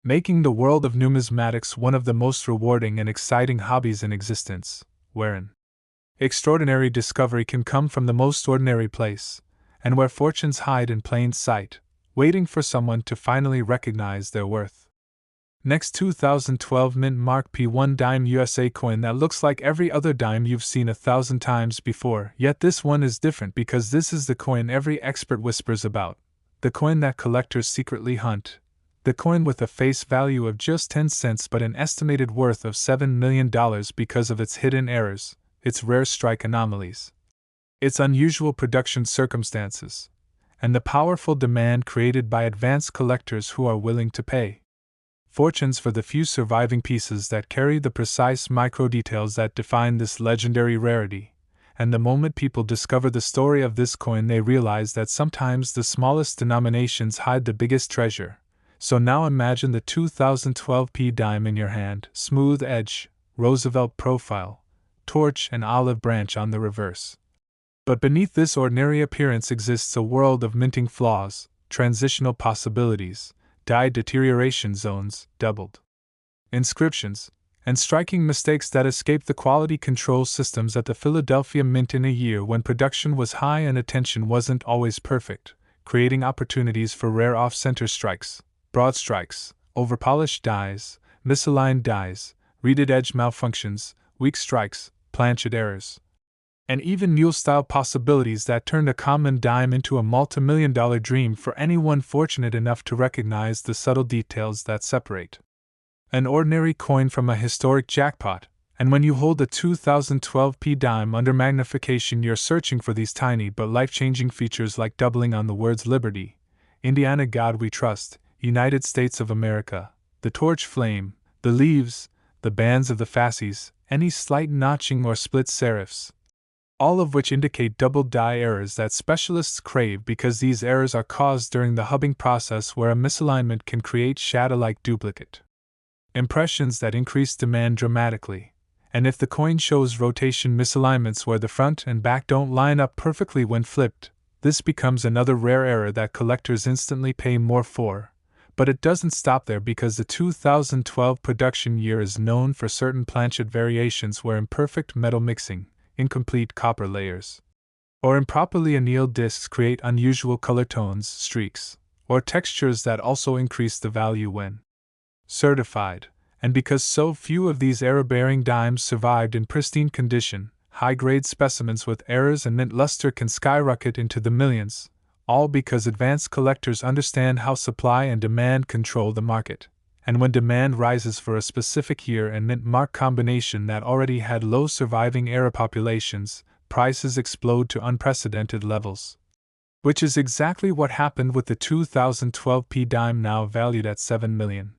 making the world of numismatics one of the most rewarding and exciting hobbies in existence, wherein extraordinary discovery can come from the most ordinary place, and where fortunes hide in plain sight, waiting for someone to finally recognize their worth. Next, 2012 Mint Mark P1 Dime USA coin that looks like every other dime you've seen 1,000 times before, yet this one is different because this is the coin every expert whispers about, the coin that collectors secretly hunt, the coin with a face value of just 10 cents but an estimated worth of $7 million because of its hidden errors, its rare strike anomalies, its unusual production circumstances, and the powerful demand created by advanced collectors who are willing to pay fortunes for the few surviving pieces that carry the precise micro-details that define this legendary rarity. And the moment people discover the story of this coin, they realize that sometimes the smallest denominations hide the biggest treasure. So now imagine the 2012 P dime in your hand, smooth edge, Roosevelt profile, torch and olive branch on the reverse. But beneath this ordinary appearance exists a world of minting flaws, transitional possibilities, die deterioration zones, doubled inscriptions, and striking mistakes that escape the quality control systems at the Philadelphia Mint in a year when production was high and attention wasn't always perfect, creating opportunities for rare off-center strikes, broad strikes, overpolished dies, misaligned dies, reeded edge malfunctions, weak strikes, planchet errors, and even mule-style possibilities that turned a common dime into a multi-million-dollar dream for anyone fortunate enough to recognize the subtle details that separate an ordinary coin from a historic jackpot. And when you hold a 2012 P dime under magnification, you're searching for these tiny but life-changing features like doubling on the words Liberty, Indiana God We Trust, United States of America, the torch flame, the leaves, the bands of the fasces, any slight notching or split serifs, all of which indicate double die errors that specialists crave because these errors are caused during the hubbing process where a misalignment can create shadow-like duplicate impressions that increase demand dramatically. And if the coin shows rotation misalignments where the front and back don't line up perfectly when flipped, this becomes another rare error that collectors instantly pay more for. But it doesn't stop there, because the 2012 production year is known for certain planchet variations where imperfect metal mixing, incomplete copper layers, or improperly annealed discs create unusual color tones, streaks, or textures that also increase the value when certified. And because so few of these error-bearing dimes survived in pristine condition, high-grade specimens with errors and mint luster can skyrocket into the millions, all because advanced collectors understand how supply and demand control the market. And when demand rises for a specific year and mint mark combination that already had low surviving error populations, prices explode to unprecedented levels. Which is exactly what happened with the 2012 P dime, now valued at $7 million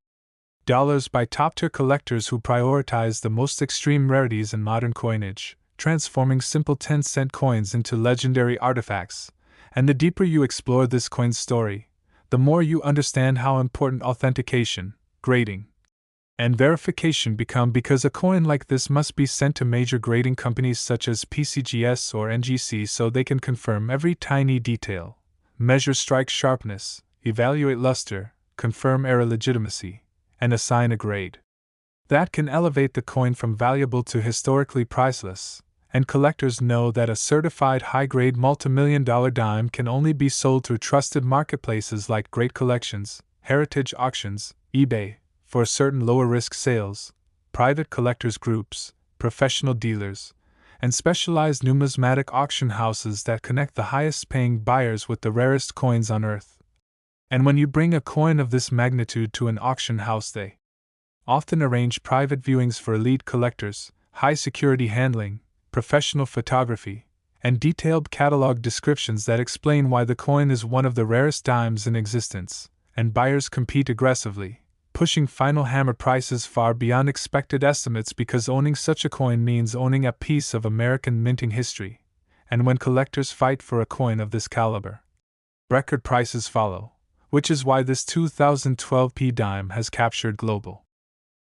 by top-tier collectors who prioritize the most extreme rarities in modern coinage, transforming simple 10-cent coins into legendary artifacts. And the deeper you explore this coin's story, the more you understand how important authentication, grading, and verification become, because a coin like this must be sent to major grading companies such as PCGS or NGC so they can confirm every tiny detail, measure strike sharpness, evaluate luster, confirm error legitimacy, and assign a grade that can elevate the coin from valuable to historically priceless. And collectors know that a certified high-grade multimillion-dollar dime can only be sold through trusted marketplaces like Great Collections, Heritage Auctions, eBay, for certain lower-risk sales, private collectors groups, professional dealers, and specialized numismatic auction houses that connect the highest-paying buyers with the rarest coins on Earth. And when you bring a coin of this magnitude to an auction house, they often arrange private viewings for elite collectors, high-security handling, professional photography, and detailed catalog descriptions that explain why the coin is one of the rarest dimes in existence. And buyers compete aggressively, pushing final hammer prices far beyond expected estimates, because owning such a coin means owning a piece of American minting history. And when collectors fight for a coin of this caliber, record prices follow, which is why this 2012 P dime has captured global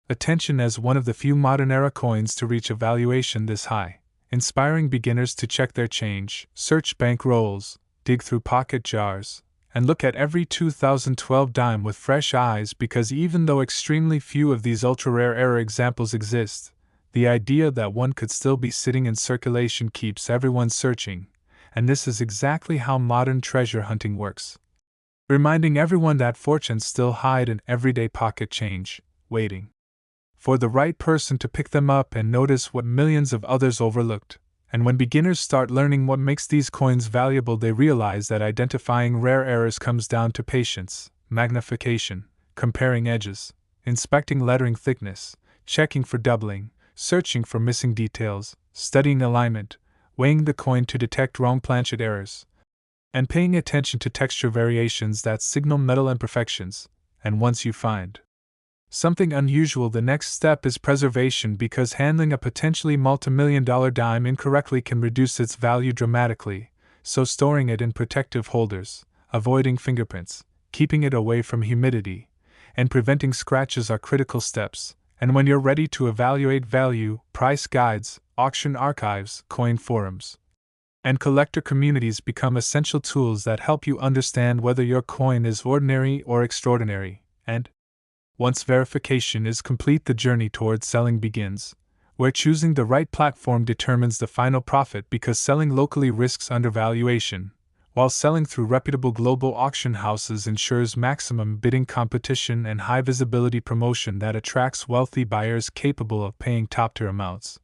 attention as one of the few modern-era coins to reach a valuation this high, inspiring beginners to check their change, search bank rolls, dig through pocket jars, and look at every 2012 dime with fresh eyes, because even though extremely few of these ultra-rare error examples exist, the idea that one could still be sitting in circulation keeps everyone searching, and this is exactly how modern treasure hunting works. Reminding everyone that fortunes still hide in everyday pocket change, waiting for the right person to pick them up and notice what millions of others overlooked. And when beginners start learning what makes these coins valuable, they realize that identifying rare errors comes down to patience, magnification, comparing edges, inspecting lettering thickness, checking for doubling, searching for missing details, studying alignment, weighing the coin to detect wrong planchet errors, and paying attention to texture variations that signal metal imperfections. And once you find something unusual, the next step is preservation, because handling a potentially multimillion-dollar dime incorrectly can reduce its value dramatically. So storing it in protective holders, avoiding fingerprints, keeping it away from humidity, and preventing scratches are critical steps. And when you're ready to evaluate value, price guides, auction archives, coin forums, and collector communities become essential tools that help you understand whether your coin is ordinary or extraordinary. And once verification is complete, the journey towards selling begins, where choosing the right platform determines the final profit, because selling locally risks undervaluation, while selling through reputable global auction houses ensures maximum bidding competition and high visibility promotion that attracts wealthy buyers capable of paying top-tier amounts.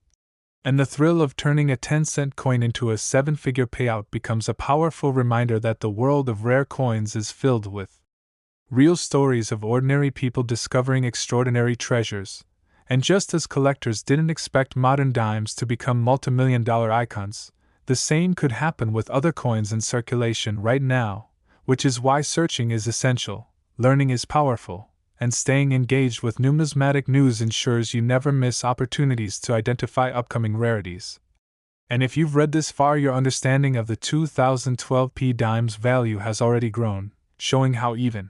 And the thrill of turning a 10-cent coin into a 7-figure payout becomes a powerful reminder that the world of rare coins is filled with real stories of ordinary people discovering extraordinary treasures. And just as collectors didn't expect modern dimes to become multimillion-dollar icons, the same could happen with other coins in circulation right now, which is why searching is essential, learning is powerful, and staying engaged with numismatic news ensures you never miss opportunities to identify upcoming rarities. And if you've read this far, your understanding of the 2012 P dime's value has already grown, showing how even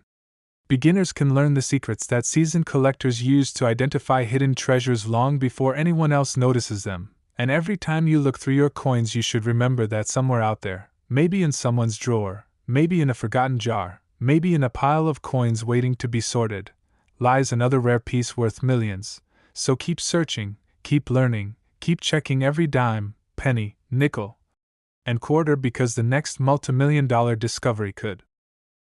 Beginners can learn the secrets that seasoned collectors use to identify hidden treasures long before anyone else notices them, and every time you look through your coins you should remember that somewhere out there, maybe in someone's drawer, maybe in a forgotten jar, maybe in a pile of coins waiting to be sorted, lies another rare piece worth millions. So keep searching, keep learning, keep checking every dime, penny, nickel, and quarter, because the next multimillion-dollar discovery could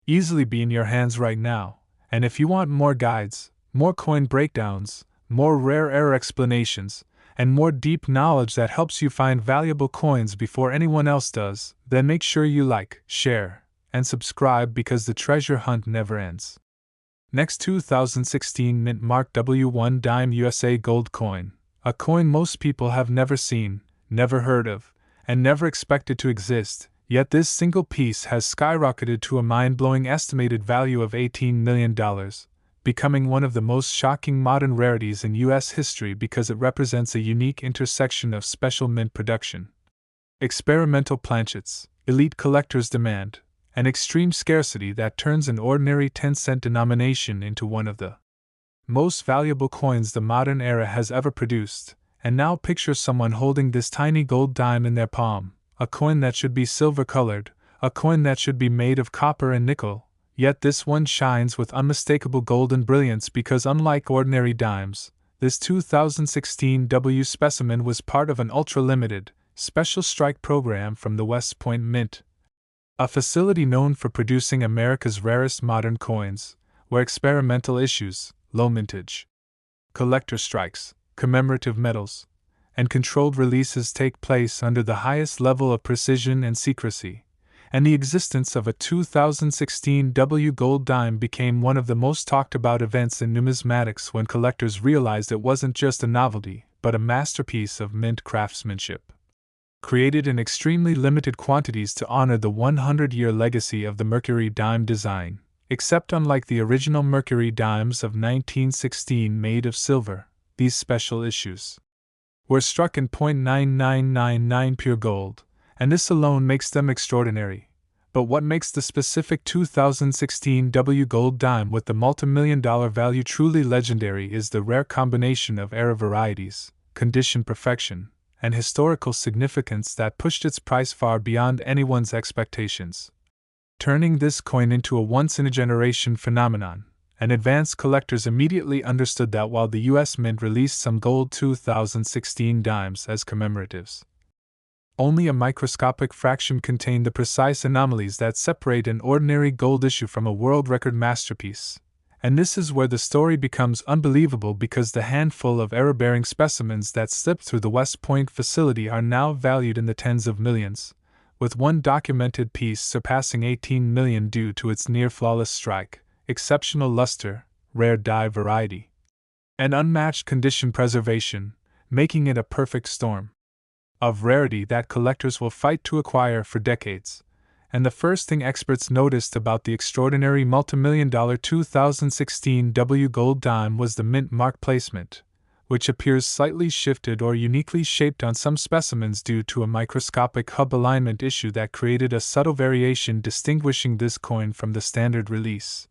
easily be in your hands right now. And if you want more guides, more coin breakdowns, more rare error explanations, and more deep knowledge that helps you find valuable coins before anyone else does, then make sure you like, share, and subscribe, because the treasure hunt never ends. Next, 2016 Mint Mark W1 Dime USA Gold Coin, a coin most people have never seen, never heard of, and never expected to exist, yet this single piece has skyrocketed to a mind-blowing estimated value of $18 million, becoming one of the most shocking modern rarities in U.S. history because it represents a unique intersection of special mint production, experimental planchets, elite collectors' demand, and extreme scarcity that turns an ordinary 10-cent denomination into one of the most valuable coins the modern era has ever produced. And now picture someone holding this tiny gold dime in their palm, a coin that should be silver-colored, a coin that should be made of copper and nickel, yet this one shines with unmistakable golden brilliance because, unlike ordinary dimes, this 2016 W specimen was part of an ultra-limited, special strike program from the West Point Mint, a facility known for producing America's rarest modern coins, where experimental issues, low mintage, collector strikes, commemorative medals, and controlled releases take place under the highest level of precision and secrecy, and the existence of a 2016 W gold dime became one of the most talked about events in numismatics when collectors realized it wasn't just a novelty, but a masterpiece of mint craftsmanship, created in extremely limited quantities to honor the 100-year legacy of the Mercury dime design, except unlike the original Mercury dimes of 1916 made of silver, these special issues were struck in .9999 pure gold, and this alone makes them extraordinary. But what makes the specific 2016 W gold dime with the multimillion-dollar value truly legendary is the rare combination of era varieties, condition perfection, and historical significance that pushed its price far beyond anyone's expectations, turning this coin into a once-in-a-generation phenomenon. And advanced collectors immediately understood that while the U.S. Mint released some gold 2016 dimes as commemoratives, only a microscopic fraction contained the precise anomalies that separate an ordinary gold issue from a world record masterpiece. And this is where the story becomes unbelievable, because the handful of error-bearing specimens that slipped through the West Point facility are now valued in the tens of millions, with one documented piece surpassing 18 million due to its near-flawless strike, exceptional luster, rare dye variety, and unmatched condition preservation, making it a perfect storm of rarity that collectors will fight to acquire for decades. And the first thing experts noticed about the extraordinary multimillion-dollar 2016 W gold dime was the mint mark placement, which appears slightly shifted or uniquely shaped on some specimens due to a microscopic hub alignment issue that created a subtle variation distinguishing this coin from the standard release.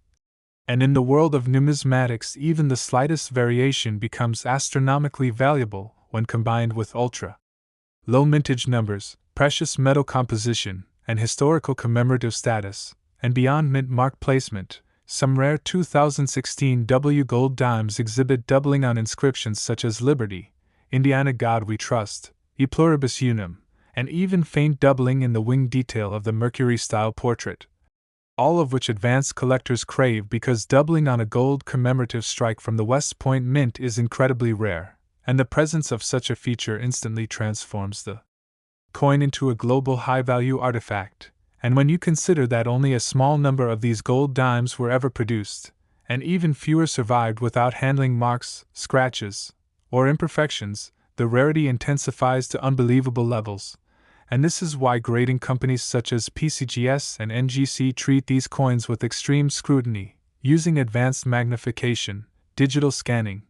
And in the world of numismatics, even the slightest variation becomes astronomically valuable when combined with ultra-low mintage numbers, precious metal composition, and historical commemorative status. And beyond mint mark placement, some rare 2016 W gold dimes exhibit doubling on inscriptions such as Liberty, Indiana God We Trust, E Pluribus Unum, and even faint doubling in the wing detail of the Mercury-style portrait, all of which advanced collectors crave because doubling on a gold commemorative strike from the West Point Mint is incredibly rare, and the presence of such a feature instantly transforms the coin into a global high-value artifact. And when you consider that only a small number of these gold dimes were ever produced, and even fewer survived without handling marks, scratches, or imperfections, the rarity intensifies to unbelievable levels. And this is why grading companies such as PCGS and NGC treat these coins with extreme scrutiny, using advanced magnification, digital scanning,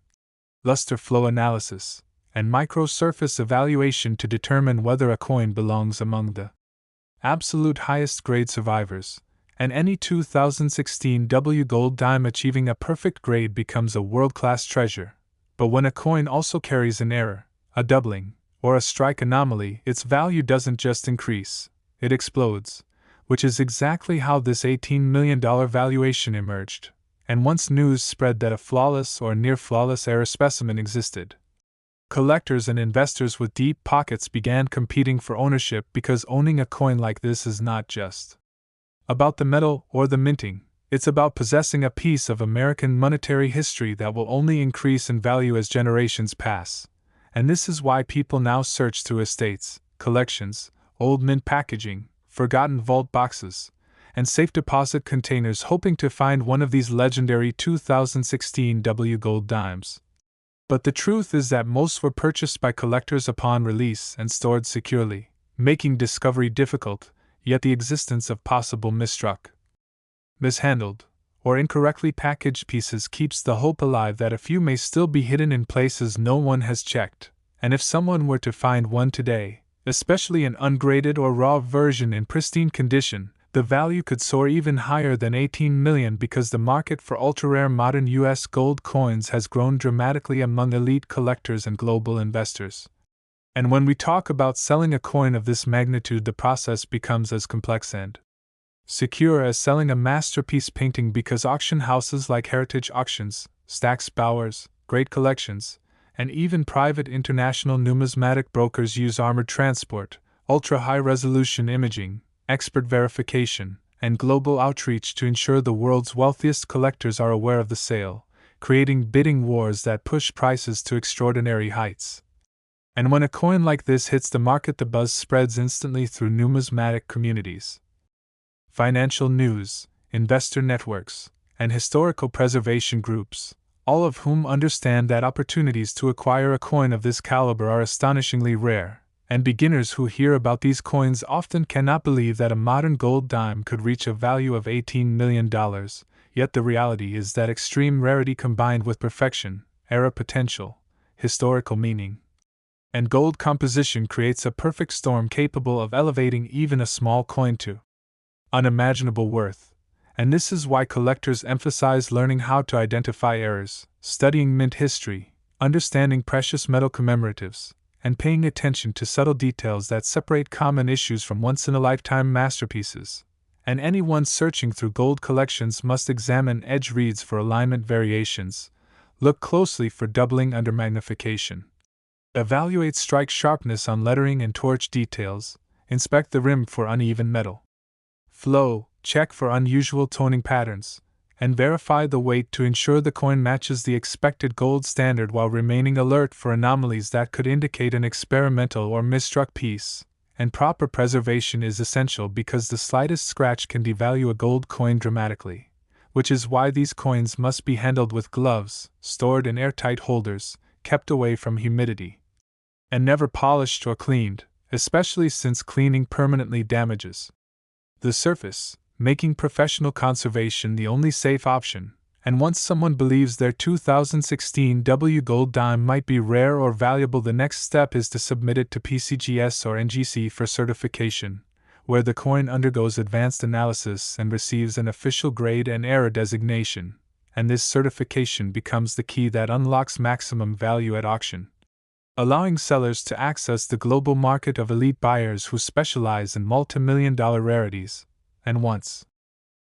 luster flow analysis, and microsurface evaluation to determine whether a coin belongs among the absolute highest grade survivors. and any 2016 W gold dime achieving a perfect grade becomes a world-class treasure. But when a coin also carries an error, a doubling, or a strike anomaly, its value doesn't just increase, it explodes, which is exactly how this $18 million valuation emerged. And once news spread that a flawless or near-flawless error specimen existed, collectors and investors with deep pockets began competing for ownership, because owning a coin like this is not just about the metal or the minting, it's about possessing a piece of American monetary history that will only increase in value as generations pass. And this is why people now search through estates, collections, old mint packaging, forgotten vault boxes, and safe deposit containers, hoping to find one of these legendary 2016 W gold dimes. But the truth is that most were purchased by collectors upon release and stored securely, making discovery difficult, yet the existence of possible misstruck, mishandled, or incorrectly packaged pieces keeps the hope alive that a few may still be hidden in places no one has checked. And if someone were to find one today, especially an ungraded or raw version in pristine condition, the value could soar even higher than $18 million, because the market for ultra-rare modern U.S. gold coins has grown dramatically among elite collectors and global investors. And when we talk about selling a coin of this magnitude, the process becomes as complex and secure as selling a masterpiece painting, because auction houses like Heritage Auctions, Stack's Bowers, Great Collections, and even private international numismatic brokers use armored transport, ultra-high-resolution imaging, expert verification, and global outreach to ensure the world's wealthiest collectors are aware of the sale, creating bidding wars that push prices to extraordinary heights. And when a coin like this hits the market, the buzz spreads instantly through numismatic communities, financial news, investor networks, and historical preservation groups, all of whom understand that opportunities to acquire a coin of this caliber are astonishingly rare, and beginners who hear about these coins often cannot believe that a modern gold dime could reach a value of $18 million, yet the reality is that extreme rarity combined with perfection, era potential, historical meaning, and gold composition creates a perfect storm capable of elevating even a small coin to unimaginable worth. And this is why collectors emphasize learning how to identify errors, studying mint history, understanding precious metal commemoratives, and paying attention to subtle details that separate common issues from once-in-a-lifetime masterpieces. And anyone searching through gold collections must examine edge reads for alignment variations, look closely for doubling under magnification, evaluate strike sharpness on lettering and torch details, inspect the rim for uneven metal flow, check for unusual toning patterns, and verify the weight to ensure the coin matches the expected gold standard, while remaining alert for anomalies that could indicate an experimental or misstruck piece. And proper preservation is essential, because the slightest scratch can devalue a gold coin dramatically, which is why these coins must be handled with gloves, stored in airtight holders, kept away from humidity, and never polished or cleaned, especially since cleaning permanently damages the surface, making professional conservation the only safe option. And once someone believes their 2016 W gold dime might be rare or valuable, the next step is to submit it to PCGS or NGC for certification, where the coin undergoes advanced analysis and receives an official grade and error designation. And this certification becomes the key that unlocks maximum value at auction, allowing sellers to access the global market of elite buyers who specialize in multi-million-dollar rarities. And once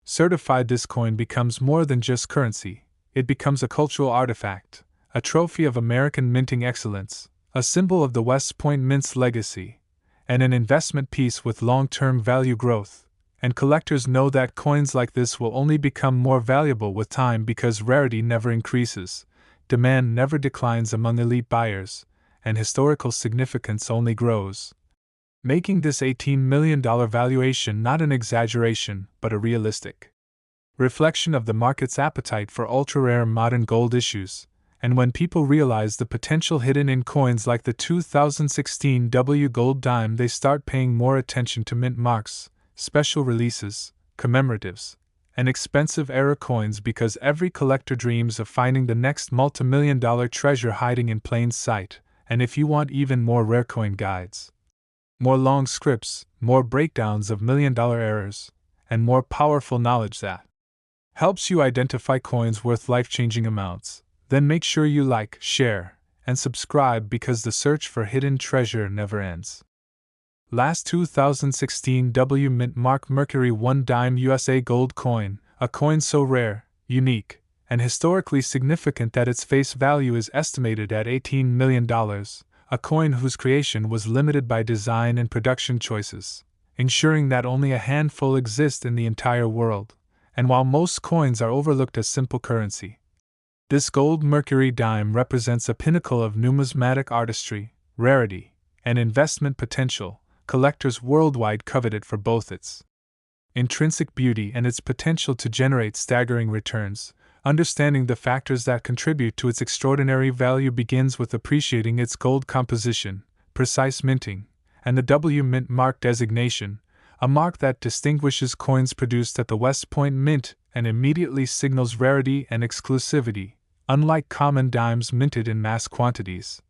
certified, this coin becomes more than just currency. It becomes a cultural artifact, a trophy of American minting excellence, a symbol of the West Point Mint's legacy, and an investment piece with long-term value growth. And collectors know that coins like this will only become more valuable with time, because rarity never increases, demand never declines among elite buyers, and historical significance only grows, making this $18 million valuation not an exaggeration, but a realistic reflection of the market's appetite for ultra-rare modern gold issues. And when people realize the potential hidden in coins like the 2016 W gold dime, they start paying more attention to mint marks, special releases, commemoratives, and expensive era coins, because every collector dreams of finding the next multi-million-dollar treasure hiding in plain sight. And if you want even more rare coin guides, more long scripts, more breakdowns of million-dollar errors, and more powerful knowledge that helps you identify coins worth life-changing amounts. Then make sure you like, share, and subscribe because the search for hidden treasure never ends. Last 2016 W Mint Mark Mercury 1 dime USA gold coin, a coin so rare, unique, and historically significant that its face value is estimated at $18 million, a coin whose creation was limited by design and production choices, ensuring that only a handful exist in the entire world. And while most coins are overlooked as simple currency, this gold Mercury dime represents a pinnacle of numismatic artistry, rarity, and investment potential. Collectors worldwide covet it for both its intrinsic beauty and its potential to generate staggering returns. Understanding the factors that contribute to its extraordinary value begins with appreciating its gold composition, precise minting, and the W Mint Mark designation, a mark that distinguishes coins produced at the West Point Mint and immediately signals rarity and exclusivity, unlike common dimes minted in mass quantities.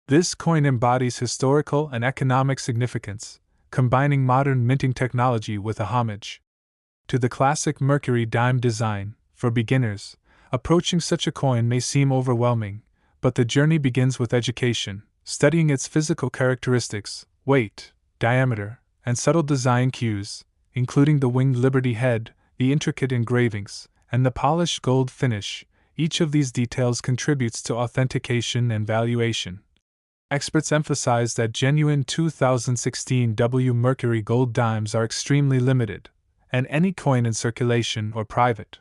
This coin embodies historical and economic significance, combining modern minting technology with a homage to the classic Mercury dime design. For beginners, approaching such a coin may seem overwhelming, but the journey begins with education, studying its physical characteristics, weight, diameter, and subtle design cues, including the winged Liberty head, the intricate engravings, and the polished gold finish. Each of these details contributes to authentication and valuation. Experts emphasize that genuine 2016 W Mercury gold dimes are extremely limited, and any coin in circulation or private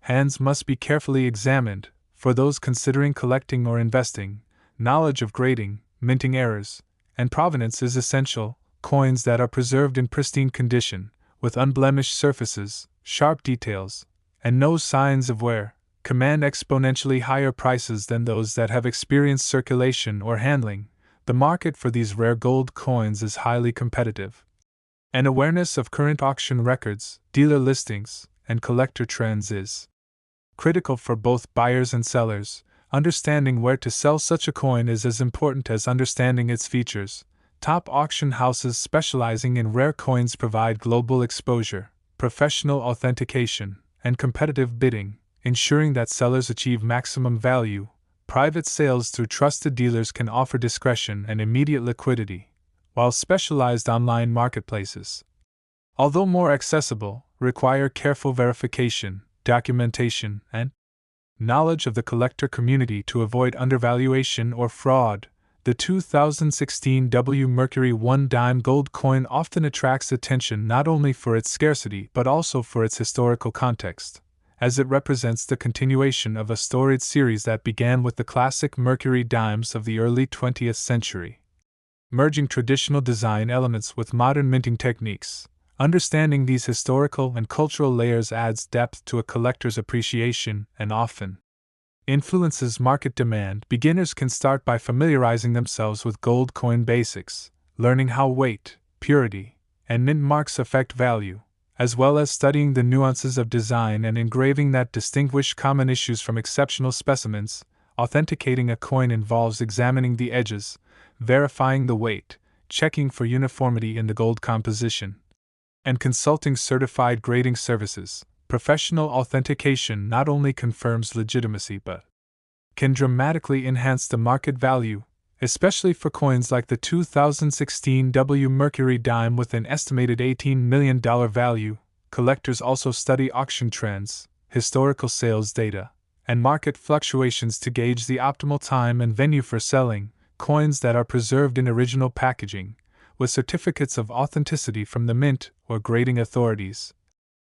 hands must be carefully examined. For those considering collecting or investing, knowledge of grading, minting errors, and provenance is essential. Coins that are preserved in pristine condition, with unblemished surfaces, sharp details, and no signs of wear, command exponentially higher prices than those that have experienced circulation or handling. The market for these rare gold coins is highly competitive. An awareness of current auction records, dealer listings, and collector trends is critical for both buyers and sellers. Understanding where to sell such a coin is as important as understanding its features. Top auction houses specializing in rare coins provide global exposure, professional authentication, and competitive bidding, ensuring that sellers achieve maximum value. Private sales through trusted dealers can offer discretion and immediate liquidity, while specialized online marketplaces, although more accessible, require careful verification, documentation, and knowledge of the collector community to avoid undervaluation or fraud. The 2016 W Mercury 1 dime gold coin often attracts attention not only for its scarcity but also for its historical context, as it represents the continuation of a storied series that began with the classic Mercury dimes of the early 20th century. Merging traditional design elements with modern minting techniques, understanding these historical and cultural layers adds depth to a collector's appreciation and often influences market demand. Beginners can start by familiarizing themselves with gold coin basics, learning how weight, purity, and mint marks affect value, as well as studying the nuances of design and engraving that distinguish common issues from exceptional specimens. Authenticating a coin involves examining the edges, verifying the weight, checking for uniformity in the gold composition, and consulting certified grading services. Professional authentication not only confirms legitimacy but can dramatically enhance the market value, especially for coins like the 2016 W Mercury dime with an estimated $18 million value. Collectors also study auction trends, historical sales data, and market fluctuations to gauge the optimal time and venue for selling. Coins that are preserved in original packaging, with certificates of authenticity from the mint or grading authorities,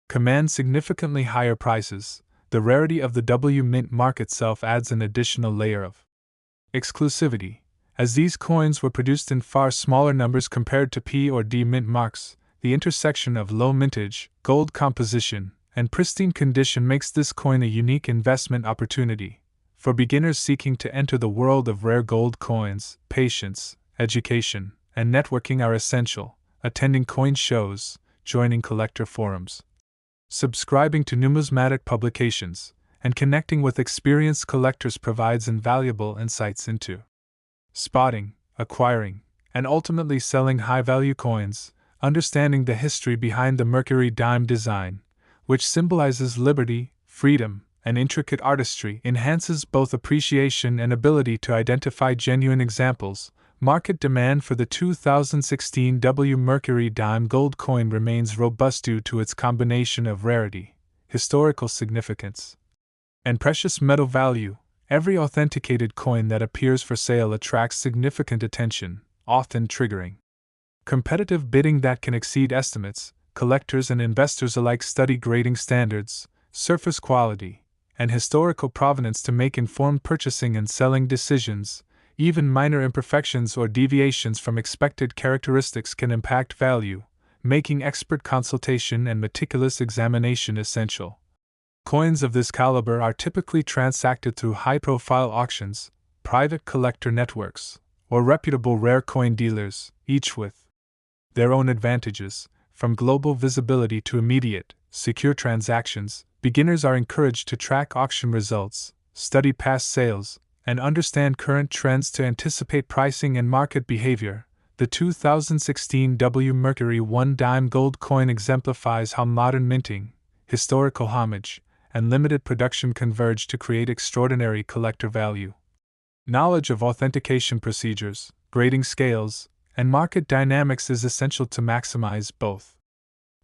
command significantly higher prices. The rarity of the W Mint mark itself adds an additional layer of exclusivity, as these coins were produced in far smaller numbers compared to P or D mint marks. The intersection of low mintage, gold composition, and pristine condition makes this coin a unique investment opportunity. For beginners seeking to enter the world of rare gold coins, patience, education, and networking are essential. Attending coin shows, joining collector forums, subscribing to numismatic publications, and connecting with experienced collectors provides invaluable insights into spotting, acquiring, and ultimately selling high-value coins. Understanding the history behind the Mercury dime design, which symbolizes liberty, freedom, and intricate artistry, enhances both appreciation and ability to identify genuine examples. Market demand for the 2016 W Mercury dime gold coin remains robust due to its combination of rarity, historical significance, and precious metal value. Every authenticated coin that appears for sale attracts significant attention, often triggering competitive bidding that can exceed estimates. Collectors and investors alike study grading standards, surface quality, and historical provenance to make informed purchasing and selling decisions. Even minor imperfections or deviations from expected characteristics can impact value, making expert consultation and meticulous examination essential. Coins of this caliber are typically transacted through high-profile auctions, private collector networks, or reputable rare coin dealers, each with their own advantages. From global visibility to immediate, secure transactions, beginners are encouraged to track auction results, study past sales, and understand current trends to anticipate pricing and market behavior. The 2016 W Mercury 1 dime gold coin exemplifies how modern minting, historical homage, and limited production converge to create extraordinary collector value. Knowledge of authentication procedures, grading scales, and market dynamics is essential to maximize both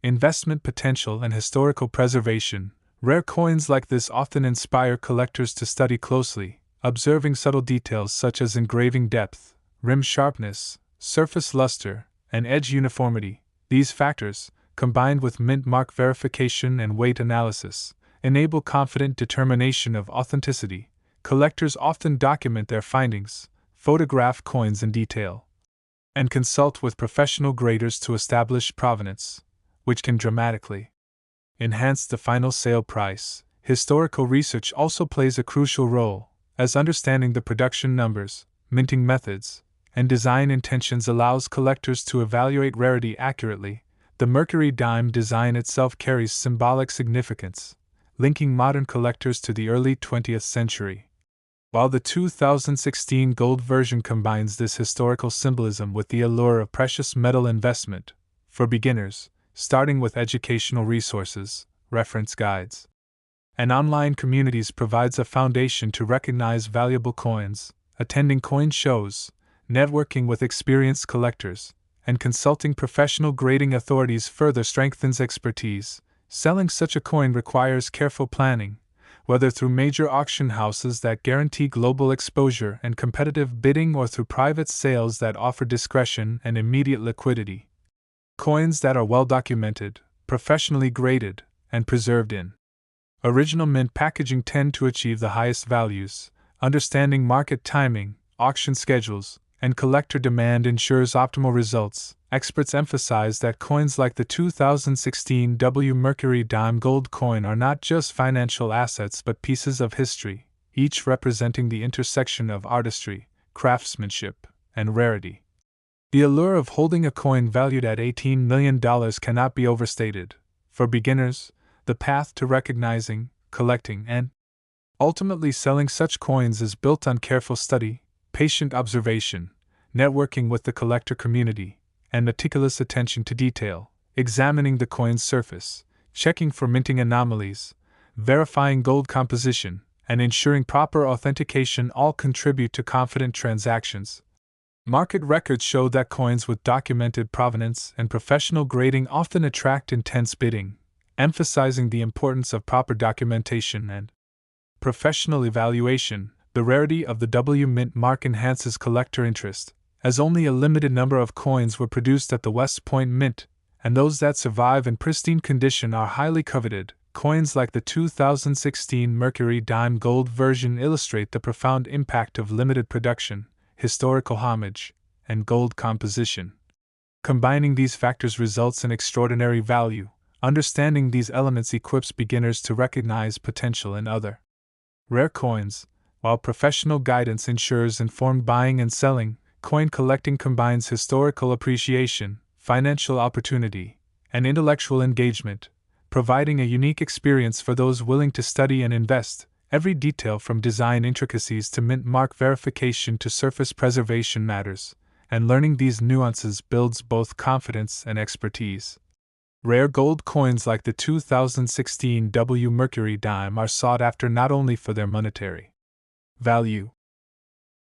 investment potential and historical preservation. Rare coins like this often inspire collectors to study closely, observing subtle details such as engraving depth, rim sharpness, surface luster, and edge uniformity. These factors, combined with mint mark verification and weight analysis, enable confident determination of authenticity. Collectors often document their findings, photograph coins in detail, and consult with professional graders to establish provenance, which can dramatically enhance the final sale price. Historical research also plays a crucial role, as understanding the production numbers, minting methods, and design intentions allows collectors to evaluate rarity accurately. The Mercury dime design itself carries symbolic significance, linking modern collectors to the early 20th century. While the 2016 gold version combines this historical symbolism with the allure of precious metal investment, for beginners, starting with educational resources, reference guides, and online communities provides a foundation to recognize valuable coins. Attending coin shows, networking with experienced collectors, and consulting professional grading authorities further strengthens expertise. Selling such a coin requires careful planning, whether through major auction houses that guarantee global exposure and competitive bidding or through private sales that offer discretion and immediate liquidity. Coins that are well documented, professionally graded, and preserved in original mint packaging tend to achieve the highest values. Understanding market timing, auction schedules, and collector demand ensures optimal results. Experts emphasize that coins like the 2016 W Mercury dime gold coin are not just financial assets but pieces of history, each representing the intersection of artistry, craftsmanship, and rarity. The allure of holding a coin valued at $18 million cannot be overstated. For beginners, the path to recognizing, collecting, and ultimately selling such coins is built on careful study, patient observation, networking with the collector community, and meticulous attention to detail. Examining the coin's surface, checking for minting anomalies, verifying gold composition, and ensuring proper authentication all contribute to confident transactions. Market records show that coins with documented provenance and professional grading often attract intense bidding, emphasizing the importance of proper documentation and professional evaluation. The rarity of the W Mint mark enhances collector interest, as only a limited number of coins were produced at the West Point Mint, and those that survive in pristine condition are highly coveted. Coins like the 2016 Mercury dime gold version illustrate the profound impact of limited production, historical homage, and gold composition. Combining these factors results in extraordinary value. Understanding these elements equips beginners to recognize potential in other rare coins, while professional guidance ensures informed buying and selling. Coin collecting combines historical appreciation, financial opportunity, and intellectual engagement, providing a unique experience for those willing to study and invest. Every detail from design intricacies to mint mark verification to surface preservation matters, and learning these nuances builds both confidence and expertise. Rare gold coins like the 2016 W Mercury dime are sought after not only for their monetary value,